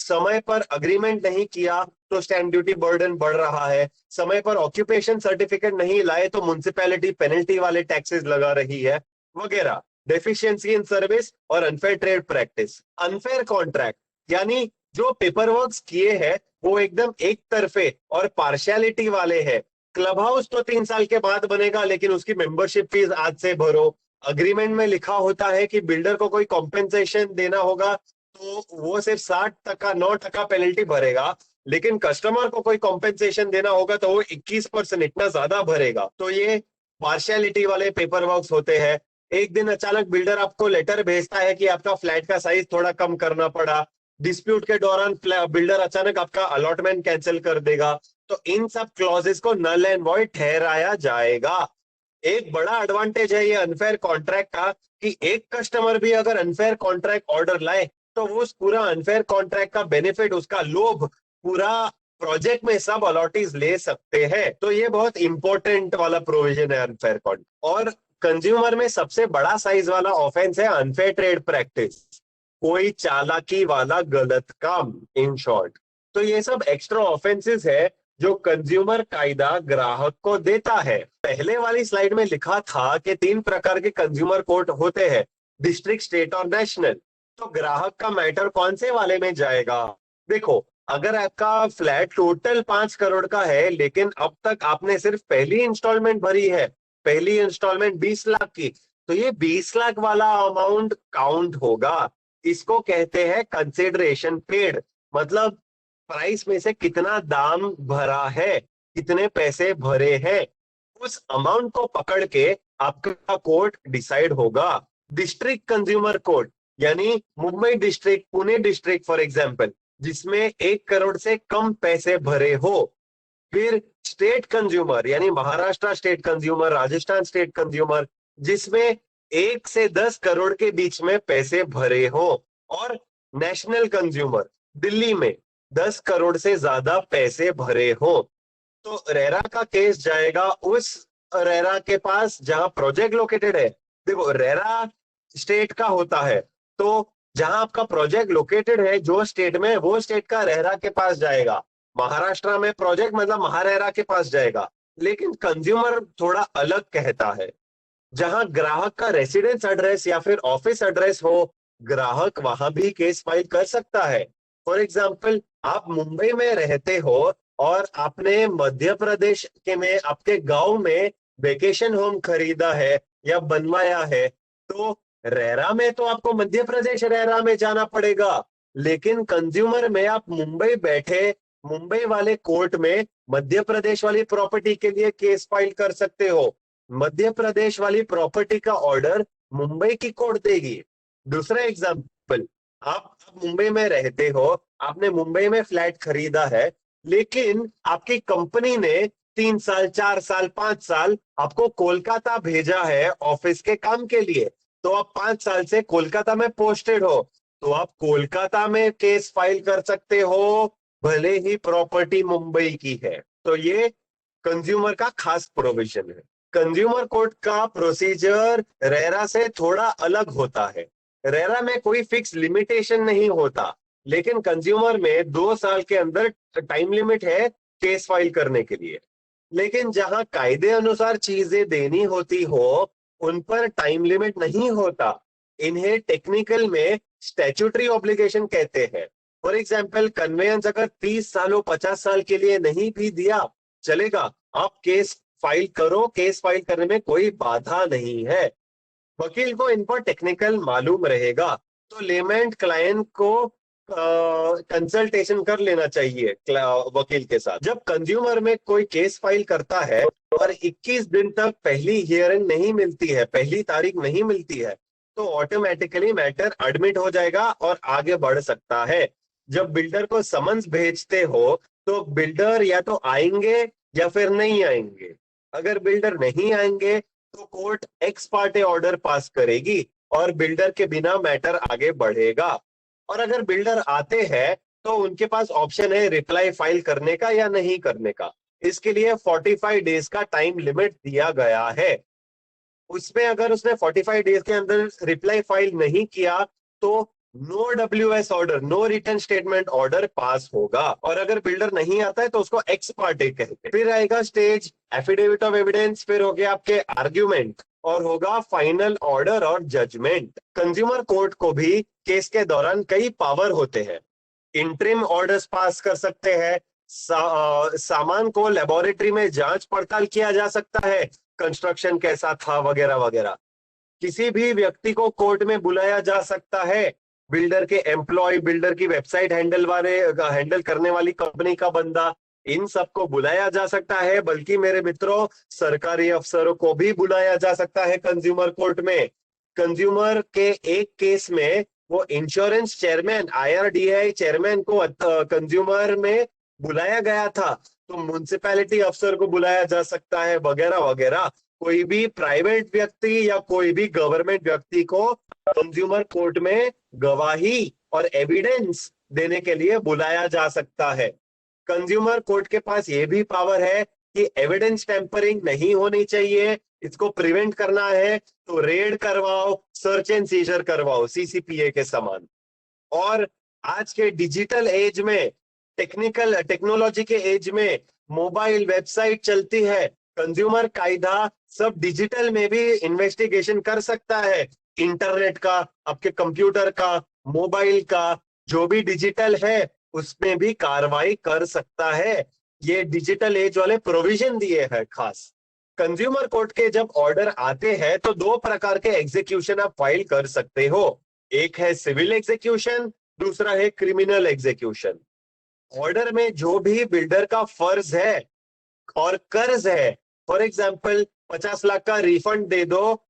समय पर अग्रीमेंट नहीं किया तो स्टैंप ड्यूटी बर्डन बढ़ रहा है, समय पर ऑक्यूपेशन सर्टिफिकेट नहीं लाए तो म्युनिसिपैलिटी पेनल्टी वाले टैक्सेस लगा रही है, वगैरह। डेफिशिएंसी इन सर्विस और unfair trade practice. Unfair contract, यानी जो पेपर वर्क किए हैं वो एकदम एक तरफे और पार्शियलिटी वाले हैं। क्लब हाउस तो 3 साल के बाद बनेगा, लेकिन उसकी मेंबरशिप फीस आज से भरो। अग्रीमेंट में लिखा होता है कि बिल्डर को कोई कॉम्पेंसेशन देना होगा तो वो सिर्फ 60%, 9% पेनल्टी भरेगा, लेकिन कस्टमर को कोई कॉम्पेंसेशन देना होगा तो वो 21%, इतना ज्यादा भरेगा। तो ये पार्शियलिटी वाले पेपर वर्क होते हैं। एक दिन अचानक बिल्डर आपको लेटर भेजता है कि आपका फ्लैट का साइज थोड़ा कम करना पड़ा, डिस्प्यूट के दौरान बिल्डर अचानक आपका अलॉटमेंट कैंसिल कर देगा, तो इन सब क्लॉजेस को नल एंड वॉइड ठहराया जाएगा। एक बड़ा एडवांटेज है ये अनफेयर कॉन्ट्रैक्ट का कि एक कस्टमर भी अगर अनफेयर कॉन्ट्रैक्ट ऑर्डर लाए तो वो उस पूरा अनफेयर कॉन्ट्रैक्ट का बेनिफिट, उसका लोभ पूरा प्रोजेक्ट में सब अलॉटीज ले सकते हैं। तो ये बहुत इंपॉर्टेंट वाला प्रोविजन है अनफेयर कॉन्ट्रैक्ट। और कंज्यूमर में सबसे बड़ा साइज वाला ऑफेंस है अनफेयर ट्रेड प्रैक्टिस, कोई चालाकी वाला गलत काम, इन शॉर्ट। तो ये सब एक्स्ट्रा ऑफेंसेस है जो कंज्यूमर कायदा ग्राहक को देता है। पहले वाली स्लाइड में लिखा था कि 3 प्रकार के कंज्यूमर कोर्ट होते हैं, डिस्ट्रिक्ट, स्टेट और नेशनल। तो ग्राहक का मैटर कौन से वाले में जाएगा? देखो, अगर आपका फ्लैट टोटल 5 करोड़ का है, लेकिन अब तक आपने सिर्फ पहली इंस्टॉलमेंट भरी है, पहली इंस्टॉलमेंट 20 लाख की, तो ये 20 लाख वाला अमाउंट काउंट होगा। इसको कहते हैं कंसिडरेशन पेड, मतलब प्राइस में से कितना दाम भरा है, कितने पैसे भरे हैं, उस अमाउंट को पकड़ के आपका कोर्ट डिसाइड होगा। डिस्ट्रिक्ट कंज्यूमर कोर्ट, यानी Mumbai district, Pune district for example, जिसमें 1 करोड़ से कम पैसे भरे हो। फिर स्टेट कंज्यूमर, यानी Maharashtra state consumer, Rajasthan state consumer, जिसमें 1 से 10 करोड़ के बीच में पैसे भरे हो। और नेशनल कंज्यूमर, दिल्ली में 10 करोड़ से ज्यादा पैसे भरे हो। तो रेरा का केस जाएगा उस रेरा के पास जहां प्रोजेक्ट लोकेटेड है। देखो, रेरा स्टेट का होता है, तो जहां आपका प्रोजेक्ट लोकेटेड है जो स्टेट में, वो स्टेट का रेरा के पास जाएगा। महाराष्ट्र में प्रोजेक्ट मतलब महारेरा के पास जाएगा। लेकिन कंज्यूमर थोड़ा अलग कहता है, जहां ग्राहक का रेसिडेंस एड्रेस या फिर ऑफिस एड्रेस हो, ग्राहक वहां भी केस फाइल कर सकता है। फॉर एग्जाम्पल, आप मुंबई में रहते हो और आपने मध्य प्रदेश के में आपके गांव में वेकेशन होम खरीदा है या बनवाया है, तो रेरा में तो आपको मध्य प्रदेश रेरा में जाना पड़ेगा। लेकिन कंज्यूमर में आप मुंबई बैठे मुंबई वाले कोर्ट में मध्य प्रदेश वाली प्रॉपर्टी के लिए केस फाइल कर सकते हो। मध्य प्रदेश वाली प्रॉपर्टी का ऑर्डर मुंबई की कोर्ट देगी। दूसरा एग्जाम्पल, आप मुंबई में रहते हो, आपने मुंबई में फ्लैट खरीदा है, लेकिन आपकी कंपनी ने 3 साल, 4 साल, 5 साल आपको कोलकाता भेजा है ऑफिस के काम के लिए, तो आप 5 साल से कोलकाता में पोस्टेड हो, तो आप कोलकाता में केस फाइल कर सकते हो, भले ही प्रॉपर्टी मुंबई की है। तो ये कंज्यूमर का खास प्रोविजन है। कंज्यूमर कोर्ट का प्रोसीजर रेरा से थोड़ा अलग होता है। रेरा में कोई फिक्स लिमिटेशन नहीं होता, लेकिन कंज्यूमर में 2 साल के अंदर टाइम लिमिट है केस फाइल करने के लिए। लेकिन जहां कायदे अनुसार चीजें देनी होती हो, उन पर टाइम लिमिट नहीं होता। इन्हें टेक्निकल में स्टैट्यूटरी ऑब्लिगेशन कहते हैं। फॉर एग्जाम्पल, कन्वेयंस अगर 30 सालों 50 साल के लिए नहीं भी दिया चलेगा, आप केस फाइल करो, केस फाइल करने में कोई बाधा नहीं है। वकील को इन पर टेक्निकल मालूम रहेगा, तो लेमेंट क्लाइंट को कंसल्टेशन कर लेना चाहिए वकील के साथ। जब कंज्यूमर में कोई केस फाइल करता है और 21 दिन तक पहली हियरिंग नहीं मिलती है, पहली तारीख नहीं मिलती है, तो ऑटोमेटिकली मैटर एडमिट हो जाएगा और आगे बढ़ सकता है। जब बिल्डर को समन्स भेजते हो, तो बिल्डर या तो आएंगे या फिर नहीं आएंगे। अगर बिल्डर नहीं आएंगे तो court x Partey order pass करेगी और बिल्डर के बिना मैटर आगे बढ़ेगा। और अगर बिल्डर आते हैं तो उनके पास ऑप्शन है रिप्लाई फाइल करने का या नहीं करने का। इसके लिए 45 डेज का टाइम लिमिट दिया गया है। उसमें अगर उसने 45 डेज के अंदर रिप्लाई फाइल नहीं किया तो no WS order, no return statement order pass होगा। और अगर बिल्डर नहीं आता है तो उसको एक्स पार्टे कहते हैं। फिर आएगा स्टेज एफिडेविट ऑफ एविडेंस, फिर हो गया आपके आर्ग्यूमेंट, और होगा फाइनल ऑर्डर और जजमेंट। कंज्यूमर कोर्ट को भी केस के दौरान कई पावर होते हैं। इंटरिम ऑर्डर्स पास कर सकते हैं, सामान को लेबोरेटरी में जांच पड़ताल किया जा सकता है, कंस्ट्रक्शन कैसा था वगैरह वगैरह। किसी भी व्यक्ति को कोर्ट में बुलाया जा सकता है, बिल्डर के एम्प्लॉय, बिल्डर की वेबसाइट हैंडल करने वाली कंपनी का बंदा, इन सबको बुलाया जा सकता है। बल्कि मेरे मित्रों, सरकारी अफसरों को भी बुलाया जा सकता है कंज्यूमर कोर्ट में। कंज्यूमर के एक केस में वो इंश्योरेंस चेयरमैन, IRDAI चेयरमैन को कंज्यूमर में बुलाया गया था, तो म्युनिसिपैलिटी अफसर को बुलाया जा सकता है वगैरह वगैरह। कोई भी प्राइवेट व्यक्ति या कोई भी गवर्नमेंट व्यक्ति को कंज्यूमर कोर्ट में गवाही और एविडेंस देने के लिए बुलाया जा सकता है। कंज्यूमर कोर्ट के पास ये भी पावर है कि एविडेंस टेम्परिंग नहीं होनी चाहिए, इसको प्रिवेंट करना है तो रेड करवाओ, सर्च एंड सीजर करवाओ, CCPA के समान। और आज के डिजिटल एज में, टेक्नोलॉजी के एज में मोबाइल वेबसाइट चलती है, कंज्यूमर कायदा सब डिजिटल में भी इन्वेस्टिगेशन कर सकता है। इंटरनेट का, आपके कंप्यूटर का, मोबाइल का, जो भी डिजिटल है उसमें भी कार्रवाई कर सकता है। ये डिजिटल एज वाले प्रोविजन दिए हैं खास। कंज्यूमर कोर्ट के जब ऑर्डर आते हैं तो 2 प्रकार के एग्जीक्यूशन आप फाइल कर सकते हो। एक है सिविल एग्जीक्यूशन, दूसरा है क्रिमिनल एग्जीक्यूशन। ऑर्डर में जो भी बिल्डर का फर्ज है और कर्ज है, फॉर एग्जाम्पल 50 लाख का रिफंड दे दो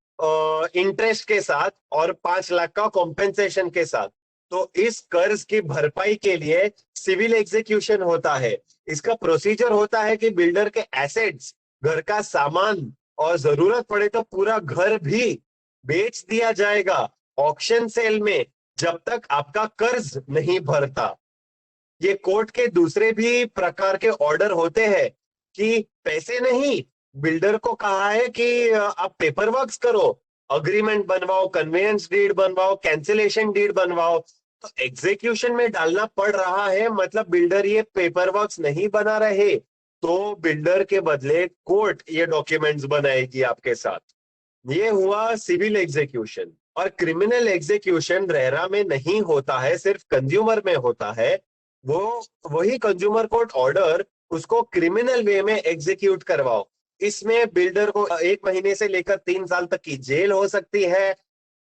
इंटरेस्ट के साथ और 5 लाख का कॉम्पेंसेशन के साथ, तो इस कर्ज की भरपाई के लिए सिविल एग्जीक्यूशन होता है। इसका प्रोसीजर होता है कि बिल्डर के एसेट्स, घर का सामान और जरूरत पड़े तो पूरा घर भी बेच दिया जाएगा ऑक्शन सेल में, जब तक आपका कर्ज नहीं भरता। ये कोर्ट के दूसरे भी प्रकार के ऑर्डर होते हैं कि पैसे नहीं, बिल्डर को कहा है कि आप पेपर वर्क्स करो, अग्रीमेंट बनवाओ, कन्वेयंस डीड बनवाओ, कैंसिलेशन डीड बनवाओ। तो एग्जीक्यूशन में डालना पड़ रहा है, मतलब बिल्डर ये पेपर वर्क्स नहीं बना रहे तो बिल्डर के बदले कोर्ट ये डॉक्यूमेंट्स बनाएगी आपके साथ। ये हुआ सिविल एग्जीक्यूशन। और क्रिमिनल एग्जीक्यूशन रेरा में नहीं होता है, सिर्फ कंज्यूमर में होता है। वही कंज्यूमर कोर्ट ऑर्डर उसको क्रिमिनल वे में एग्जीक्यूट करवाओ। इसमें बिल्डर को 1 महीने से लेकर 3 साल तक की जेल हो सकती है,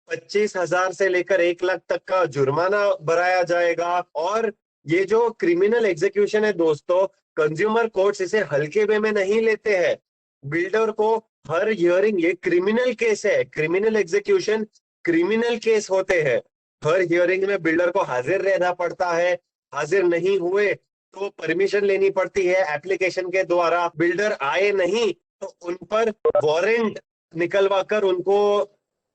25,000 से लेकर 1 लाख तक का जुर्माना भराया जाएगा। और ये जो क्रिमिनल एग्जीक्यूशन है दोस्तों, कंज्यूमर कोर्ट्स इसे हल्के वे में नहीं लेते हैं। बिल्डर को हर हियरिंग, ये क्रिमिनल केस है, क्रिमिनल एग्जीक्यूशन क्रिमिनल केस होते हैं, हर हियरिंग में बिल्डर को हाजिर रहना पड़ता है। हाजिर नहीं हुए तो परमिशन लेनी पड़ती है एप्लीकेशन के द्वारा। बिल्डर आए नहीं तो उन पर वारंट निकलवा कर उनको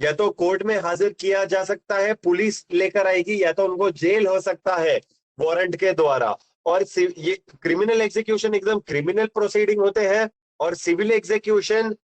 या तो कोर्ट में हाजिर किया जा सकता है, पुलिस लेकर आएगी, या तो उनको जेल हो सकता है वारंट के द्वारा। और ये क्रिमिनल एग्जीक्यूशन एकदम क्रिमिनल प्रोसीडिंग होते हैं, और सिविल एग्जीक्यूशन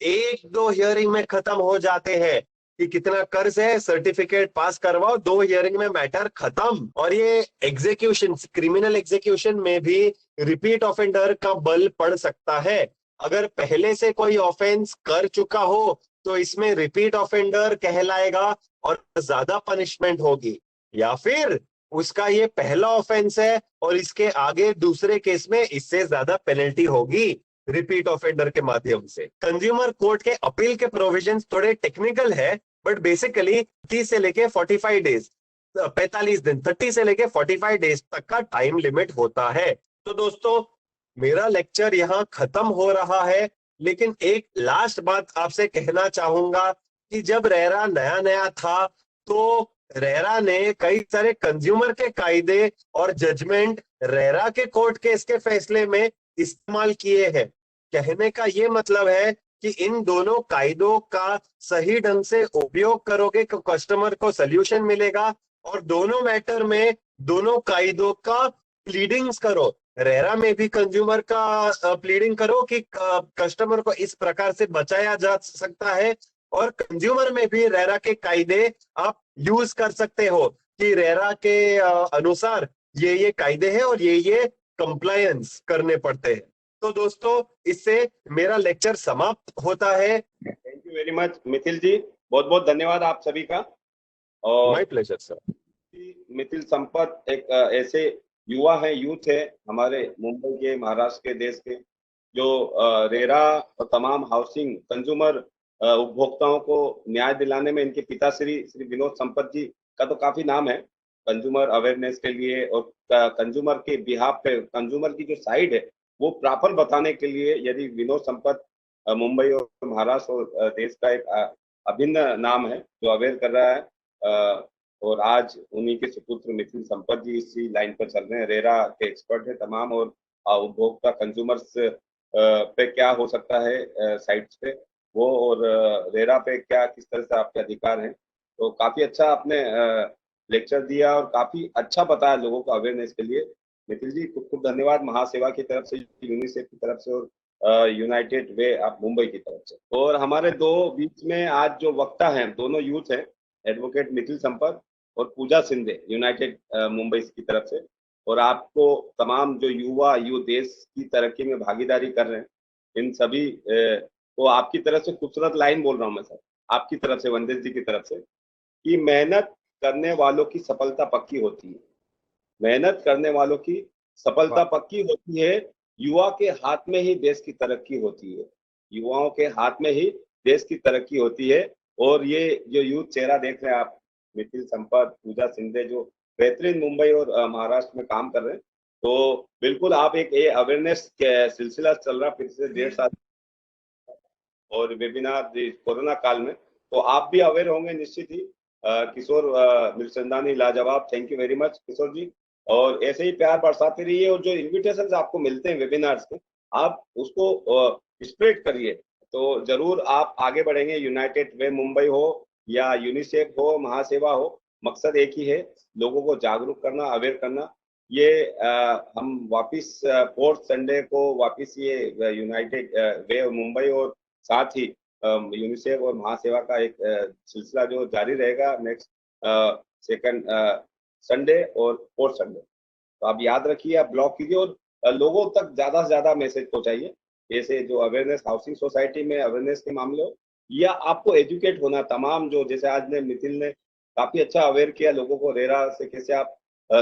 एक दो हियरिंग में खत्म हो जाते हैं कि कितना कर्ज है, सर्टिफिकेट पास करवाओ, दो हियरिंग में मैटर खत्म। और ये एग्जीक्यूशन, क्रिमिनल एग्जीक्यूशन में भी रिपीट ऑफेंडर का बल पड़ सकता है। अगर पहले से कोई ऑफेंस कर चुका हो तो इसमें रिपीट ऑफेंडर कहलाएगा और ज्यादा पनिशमेंट होगी, या फिर उसका ये पहला ऑफेंस है और इसके आगे दूसरे केस में इससे ज्यादा पेनल्टी होगी रिपीट ऑफेंडर के माध्यम से। कंज्यूमर कोर्ट के अपील के प्रोविजंस थोड़े टेक्निकल है, बट बेसिकली 30 से लेके 45 डेज, 45 दिन, 30 से लेके 45 डेज तक का टाइम लिमिट होता है। तो दोस्तों, मेरा लेक्चर यहाँ खत्म हो रहा है, लेकिन एक लास्ट बात आपसे कहना चाहूंगा कि जब रेरा नया नया था तो रेरा ने कई सारे कंज्यूमर के कायदे और जजमेंट रेरा के कोर्ट केस के फैसले में इस्तेमाल किए हैं। कहने का ये मतलब है कि इन दोनों कायदों का सही ढंग से उपयोग करोगे तो कस्टमर को सोल्यूशन मिलेगा, और दोनों मैटर में दोनों कायदों का प्लीडिंग्स करो। रेरा में भी कंज्यूमर का प्लीडिंग करो कि कस्टमर को इस प्रकार से बचाया जा सकता है, और कंज्यूमर में भी रेरा के कायदे आप यूज कर सकते हो कि रेरा के अनुसार ये कायदे हैं और ये कंप्लायंस करने पड़ते हैं। तो दोस्तों, इससे मेरा लेक्चर समाप्त होता है। Thank you very much Mithil ji, बहुत बहुत धन्यवाद आप सभी का। और my pleasure sir. Mithil Sampat एक ऐसे युवा है, यूथ है हमारे मुंबई के, महाराष्ट्र के, देश के, जो रेरा और तमाम हाउसिंग कंज्यूमर उपभोक्ताओं को न्याय दिलाने में इनके पिताश्री श्री विनोद संपत जी का तो काफी नाम है कंज्यूमर अवेयरनेस के लिए, और कंज्यूमर के बिहाफ पे कंज्यूमर की जो साइड है वो प्रॉपर बताने के लिए। यदि विनोद संपत मुंबई और महाराष्ट्र और देश का एक अभिन्न नाम है जो अवेयर कर रहा है, और आज उन्हीं के सुपुत्र मिथिल संपत जी इसी लाइन पर चल रहे हैं। रेरा के एक्सपर्ट है तमाम, और उपभोक्ता कंज्यूमर्स पे क्या हो सकता है साइट्स पे वो, और रेरा पे क्या किस तरह से आपके अधिकार हैं। तो काफी अच्छा आपने लेक्चर दिया और काफी अच्छा बताया लोगों को अवेयरनेस के लिए। मिथिल जी खूब खूब धन्यवाद, महासेवा की तरफ से, यूनिसेफ की तरफ से, और यूनाइटेड वे आप मुंबई की तरफ से। और हमारे दो बीच में आज जो वक्ता हैं दोनों यूथ हैं, एडवोकेट मिथिल संपत और पूजा सिंधे यूनाइटेड मुंबई की तरफ से। और आपको तमाम जो युवा देश की तरक्की में भागीदारी कर रहे हैं, इन सभी को आपकी तरफ से खूबसूरत लाइन बोल रहा हूँ मैं सर, आपकी तरफ से, वंदेश जी की तरफ से, कि मेहनत करने वालों की सफलता पक्की होती है। मेहनत करने वालों की सफलता पक्की होती है। युवा के हाथ में ही देश की तरक्की होती है। युवाओं के हाथ में ही देश की तरक्की होती है। और ये जो यूथ चेहरा देख रहे हैं आप, मिथिल संपत, पूजा सिंधे, जो बेहतरीन मुंबई और महाराष्ट्र में काम कर रहे हैं, तो बिल्कुल आप एक ये अवेयरनेस सिलसिला चल रहा फिर से 1.5 साल, और वेबिनार कोरोना काल में, तो आप भी अवेयर होंगे निश्चित ही। किशोर मिर्चंदानी लाजवाब, थैंक यू वेरी मच किशोर जी। और ऐसे ही प्यार बरसाते रहिए, और जो इन्विटेशन आपको मिलते हैं वेबिनार्स के, आप उसको स्प्रेड करिए, तो जरूर आप आगे बढ़ेंगे। यूनाइटेड वे मुंबई हो या यूनिसेफ हो, महासेवा हो, मकसद एक ही है, लोगों को जागरूक करना, अवेयर करना। ये हम वापिस 4th संडे को वापिस ये यूनाइटेड वे मुंबई और साथ ही यूनिसेफ और महासेवा का एक सिलसिला जो जारी रहेगा नेक्स्ट सेकंड संडे और 4th संडे। तो आप याद रखिए, आप ब्लॉग कीजिए और लोगों तक ज्यादा से ज्यादा मैसेज पहुंचाइए। जैसे जो अवेयरनेस हाउसिंग सोसाइटी में अवेयरनेस के मामले हो, या आपको एजुकेट होना, तमाम जो जैसे आज ने मिथिल ने काफी अच्छा अवेयर किया लोगों को रेरा से कैसे आप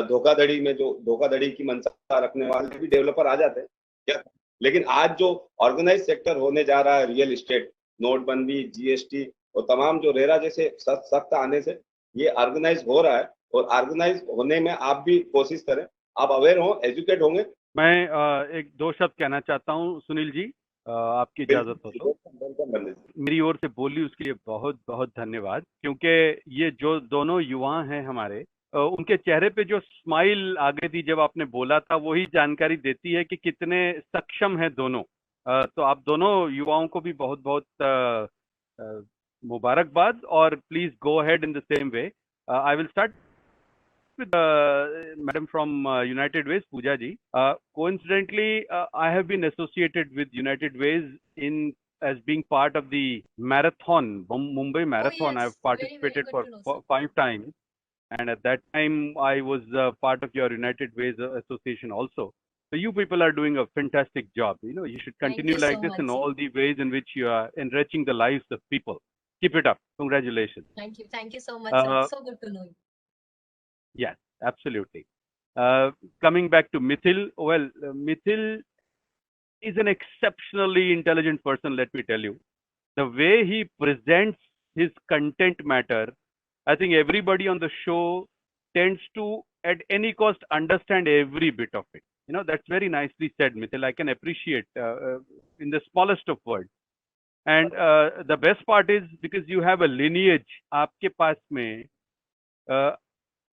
धोखाधड़ी में, जो धोखाधड़ी की मंशा रखने वाले भी डेवलपर आ जाते हैं क्या, लेकिन आज जो ऑर्गेनाइज सेक्टर होने जा रहा है, रियल एस्टेट, नोटबंदी, जीएसटी और तमाम जो रेरा जैसे सख्त आने से ये ऑर्गेनाइज हो रहा है, और ऑर्गेनाइज होने में आप भी कोशिश करें, आप अवेयर हो, एजुकेट होंगे। मैं एक दो शब्द कहना चाहता हूं सुनील जी, आपकी इजाजत हो तो। मेरी ओर से बोली उसके लिए बहुत बहुत धन्यवाद, क्योंकि ये जो दोनों युवा हैं हमारे, उनके चेहरे पे जो स्माइल आ गई थी जब आपने बोला था, वही जानकारी देती है कि कितने सक्षम हैं दोनों। तो आप दोनों युवाओं को भी बहुत बहुत मुबारकबाद, और please go ahead in the same way. I will start with Madam from United Ways, Pooja ji. Coincidentally, I have been associated with United Ways in as being part of the marathon, Mumbai Marathon. Oh, I've yes. Very participated good for to know, sir. 5 times, and at that time I was part of your United Ways association also. So you people are doing a fantastic job. You know, you should Thank continue you like so this much, in sir. all the ways in which you are enriching the lives of people. Keep it up. Congratulations. Thank you. Thank you so much, sir. So good to know you. Yes, absolutely. Coming back to Mithil, well, Mithil is an exceptionally intelligent person, let me tell you. The way he presents his content matter, I think everybody on the show tends to, at any cost, understand every bit of it. You know, that's very nicely said, Mithil. I can appreciate in the smallest of words. And the best part is because you have a lineage, आपके पास में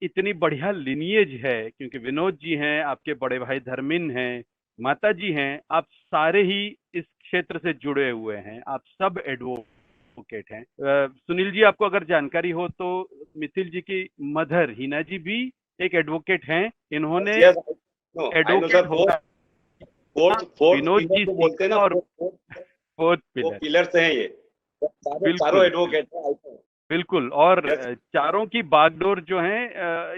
इतनी बढ़िया लिनिएज है, क्योंकि विनोद जी हैं, आपके बड़े भाई धर्मिन हैं, माता जी हैं, आप सारे ही इस क्षेत्र से जुड़े हुए हैं, आप सब एडवोकेट हैं। सुनील जी, आपको अगर जानकारी हो तो मिथिल जी की मदर हिना जी भी एक एडवोकेट हैं। इन्होंने एडवोकेट होगा विनोद जी बोलते हैं ना, और फोर्थ पिलर्स हैं ये, चारों एडवोकेट हैं। बिल्कुल, और चारों की बागडोर जो है,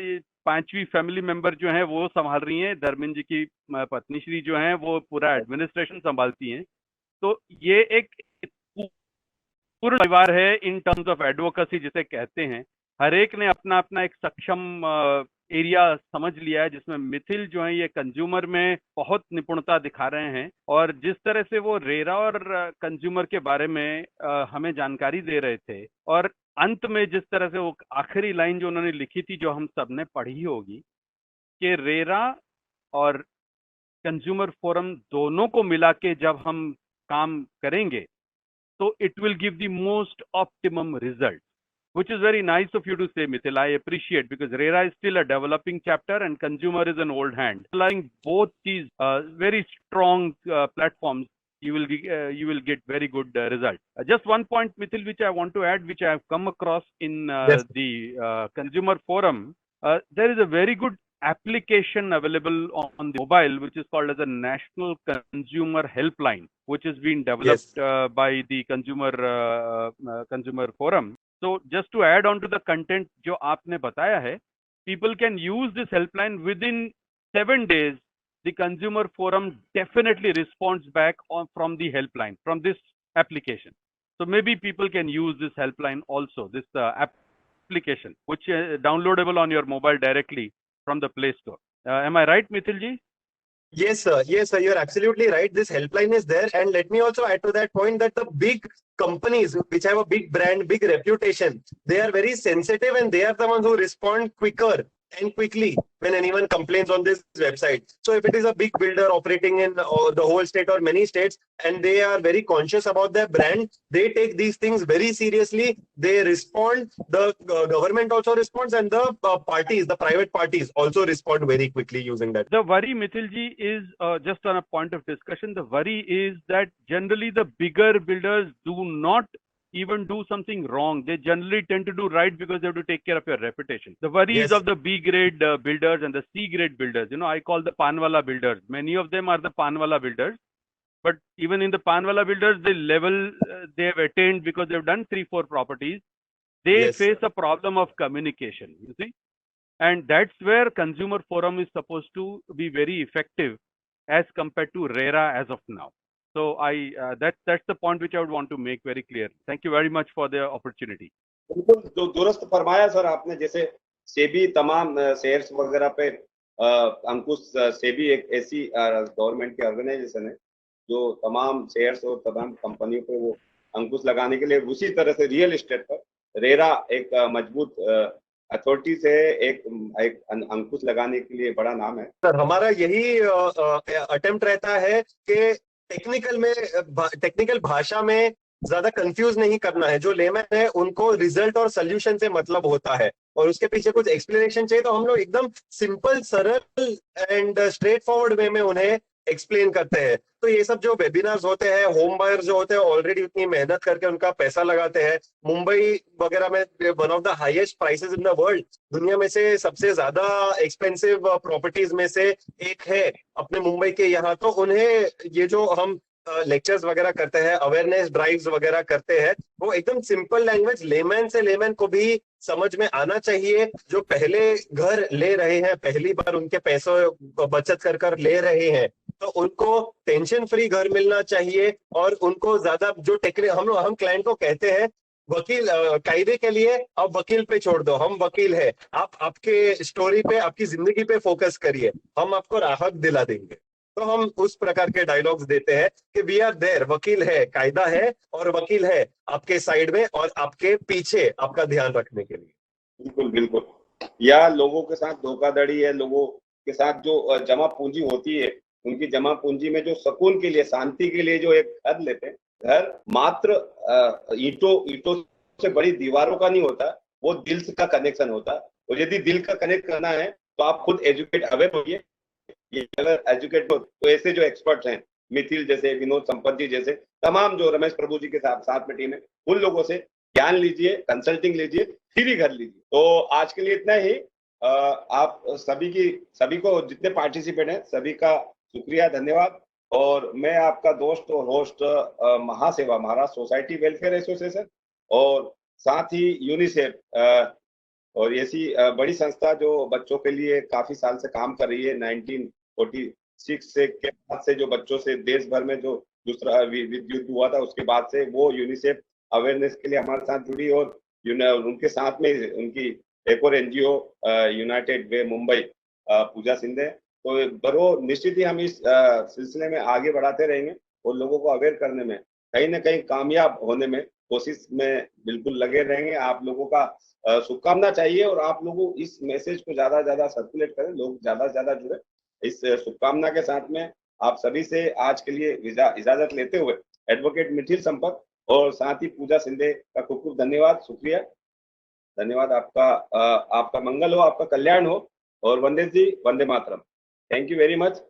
ये 5वीं फैमिली मेंबर जो हैं वो संभाल रही हैं। धर्मेंद्र जी की पत्नी श्री जो हैं वो पूरा एडमिनिस्ट्रेशन संभालती हैं। तो ये एक पूर्ण परिवार है इन टर्म्स ऑफ एडवोकेसी जिसे कहते हैं। हर एक ने अपना अपना एक सक्षम एरिया समझ लिया है, जिसमें मिथिल जो है ये कंज्यूमर में बहुत निपुणता दिखा रहे हैं, और जिस तरह से वो रेरा और कंज्यूमर के बारे में हमें जानकारी दे रहे थे, और अंत में जिस तरह से वो आखिरी लाइन जो उन्होंने लिखी थी जो हम सबने पढ़ी होगी कि रेरा और कंज्यूमर फोरम दोनों को मिला के जब हम काम करेंगे तो it will give the most optimum result, which is very nice of you to say, Mithil. I appreciate, because RERA is still a developing chapter and consumer is an old hand. Allowing both these very strong platforms, you will get very good result. Just one point, Mithil, which I want to add, which I have come across in the consumer forum. There is a very good application available on the mobile, which is called as a National Consumer Helpline, which has been developed by the consumer forum. So just to add on to the content जो आपने बताया है, people can use this helpline within 7 days. The consumer forum definitely responds back from the helpline, from this application. So maybe people can use this helpline also, this application, which is downloadable on your mobile directly from the Play Store. Am I right, Mithil ji? Yes, sir. Yes, sir. You're absolutely right. This helpline is there. And let me also add to that point that the big companies which have a big brand, big reputation, they are very sensitive and they are the ones who respond quicker and quickly when anyone complains on this website. So if it is a big builder operating in the whole state or many states and they are very conscious about their brand, they take these things very seriously. They respond, the government also responds, and the parties, the private parties also respond very quickly using that. The worry, Mithil ji, is just on a point of discussion. The worry is that generally the bigger builders do not even do something wrong. They generally tend to do right because they have to take care of your reputation. The worry is of the B grade builders and the C grade builders. You know, I call the Panwala builders. Many of them are the Panwala builders. But even in the Panwala builders, the level they have attained because they've done 3-4 properties, they face a problem of communication, you see. And that's where consumer forum is supposed to be very effective as compared to RERA as of now. So that's the point which I would want to make very clear. Thank you very much for the opportunity. बिल्कुल दुरुस्त फरमाया सर आपने। जैसे सेबी तमाम शेयर्स वगैरह पे अंकुश, सेबी एक ऐसी गवर्नमेंट की ऑर्गेनाइजेशन है जो तमाम शेयर्स और तमाम कंपनियों पे वो अंकुश लगाने के लिए, उसी तरह से रियल एस्टेट पर रेरा एक मजबूत अथॉरिटी से एक अंकुश लगाने के लिए बड़ा नाम है। सर हमारा यही अटेम्प्ट रहता है कि टेक्निकल भाषा में ज्यादा कंफ्यूज नहीं करना है। जो लेमैन है उनको रिजल्ट और सोल्यूशन से मतलब होता है, और उसके पीछे कुछ एक्सप्लेनेशन चाहिए तो हम लोग एकदम सिंपल, सरल एंड स्ट्रेट फॉरवर्ड वे में उन्हें एक्सप्लेन करते हैं। तो ये सब जो वेबिनार्स होते हैं, होम बायर जो होते हैं ऑलरेडी उतनी मेहनत करके उनका पैसा लगाते हैं। मुंबई वगैरह में one of the highest prices in the world, दुनिया में से सबसे ज्यादा एक्सपेंसिव प्रॉपर्टीज में से एक है अपने मुंबई के यहाँ। तो उन्हें ये जो हम लेक्चर्स वगैरह करते हैं, अवेयरनेस ड्राइव्स वगैरह करते हैं, वो एकदम सिंपल लैंग्वेज लेमैन से लेमैन को भी समझ में आना चाहिए। जो पहले घर ले रहे हैं, पहली बार उनके पैसों बचत कर कर ले रहे हैं, तो उनको टेंशन फ्री घर मिलना चाहिए। और उनको ज्यादा जो हम क्लाइंट को कहते हैं, वकील कायदे के लिए अब वकील पे छोड़ दो, हम वकील है, आप आपके स्टोरी पे, आपकी जिंदगी पे फोकस करिए, हम आपको राहत दिला देंगे। तो हम उस प्रकार के डायलॉग्स देते हैं कि वी आर देयर, वकील है, कायदा है और वकील है आपके साइड में और आपके पीछे आपका ध्यान रखने के लिए। बिल्कुल बिल्कुल। या लोगों के साथ धोखाधड़ी है, लोगों के साथ जो जमा पूंजी होती है, उनकी जमा पूंजी में जो सुकून के लिए, शांति के लिए जो एक घर लेते हैं, घर मात्र ईंटों से बड़ी दीवारों का नहीं होता, वो दिल का कनेक्शन होता है। और यदि दिल का कनेक्ट करना है तो आप खुद एजुकेट अवेयर होइए। अगर एजुकेट हो तो ऐसे जो एक्सपर्ट्स हैं, मिथिल जैसे, विनोद संपत जी जैसे, तमाम जो रमेश प्रभु जी के साथ में टीम है, उन लोगों से ज्ञान लीजिए, कंसल्टिंग लीजिए, फिर ही घर लीजिए। तो आज के लिए इतना ही। आप सभी को जितने पार्टिसिपेंट हैं सभी का शुक्रिया, धन्यवाद। और मैं आपका दोस्त और host Mahaseva, Maharashtra society welfare association, और साथ ही यूनिसेफ और ऐसी बड़ी संस्था जो बच्चों के लिए काफी साल से काम कर रही है। 1946 से के बाद से जो बच्चों से देश भर में जो दूसरा युद्ध हुआ था, उसके बाद से वो यूनिसेफ अवेयरनेस के लिए हमारे साथ जुड़ी। और उनके साथ में उनकी एक और एनजीओ यूनाइटेड वे मुंबई, पूजा सिंधे। तो बरो निश्चित ही हम इस सिलसिले में आगे बढ़ाते रहेंगे और लोगों को अवेयर करने में, कहीं ना कहीं कामयाब होने में कोशिश में बिल्कुल लगे रहेंगे। आप लोगों का शुभकामना चाहिए और आप लोगों इस मैसेज को ज्यादा से ज्यादा सर्कुलेट करें, लोग ज्यादा से ज्यादा जुड़े। इस शुभकामना के साथ में आप सभी से आज के लिए इजाजत लेते हुए एडवोकेट मिथिल संपत और साथ ही पूजा सिंधे का खूब खूब धन्यवाद, शुक्रिया, धन्यवाद। आपका मंगल हो, आपका कल्याण हो, और वंदे जी, Vande Mataram. Thank you very much.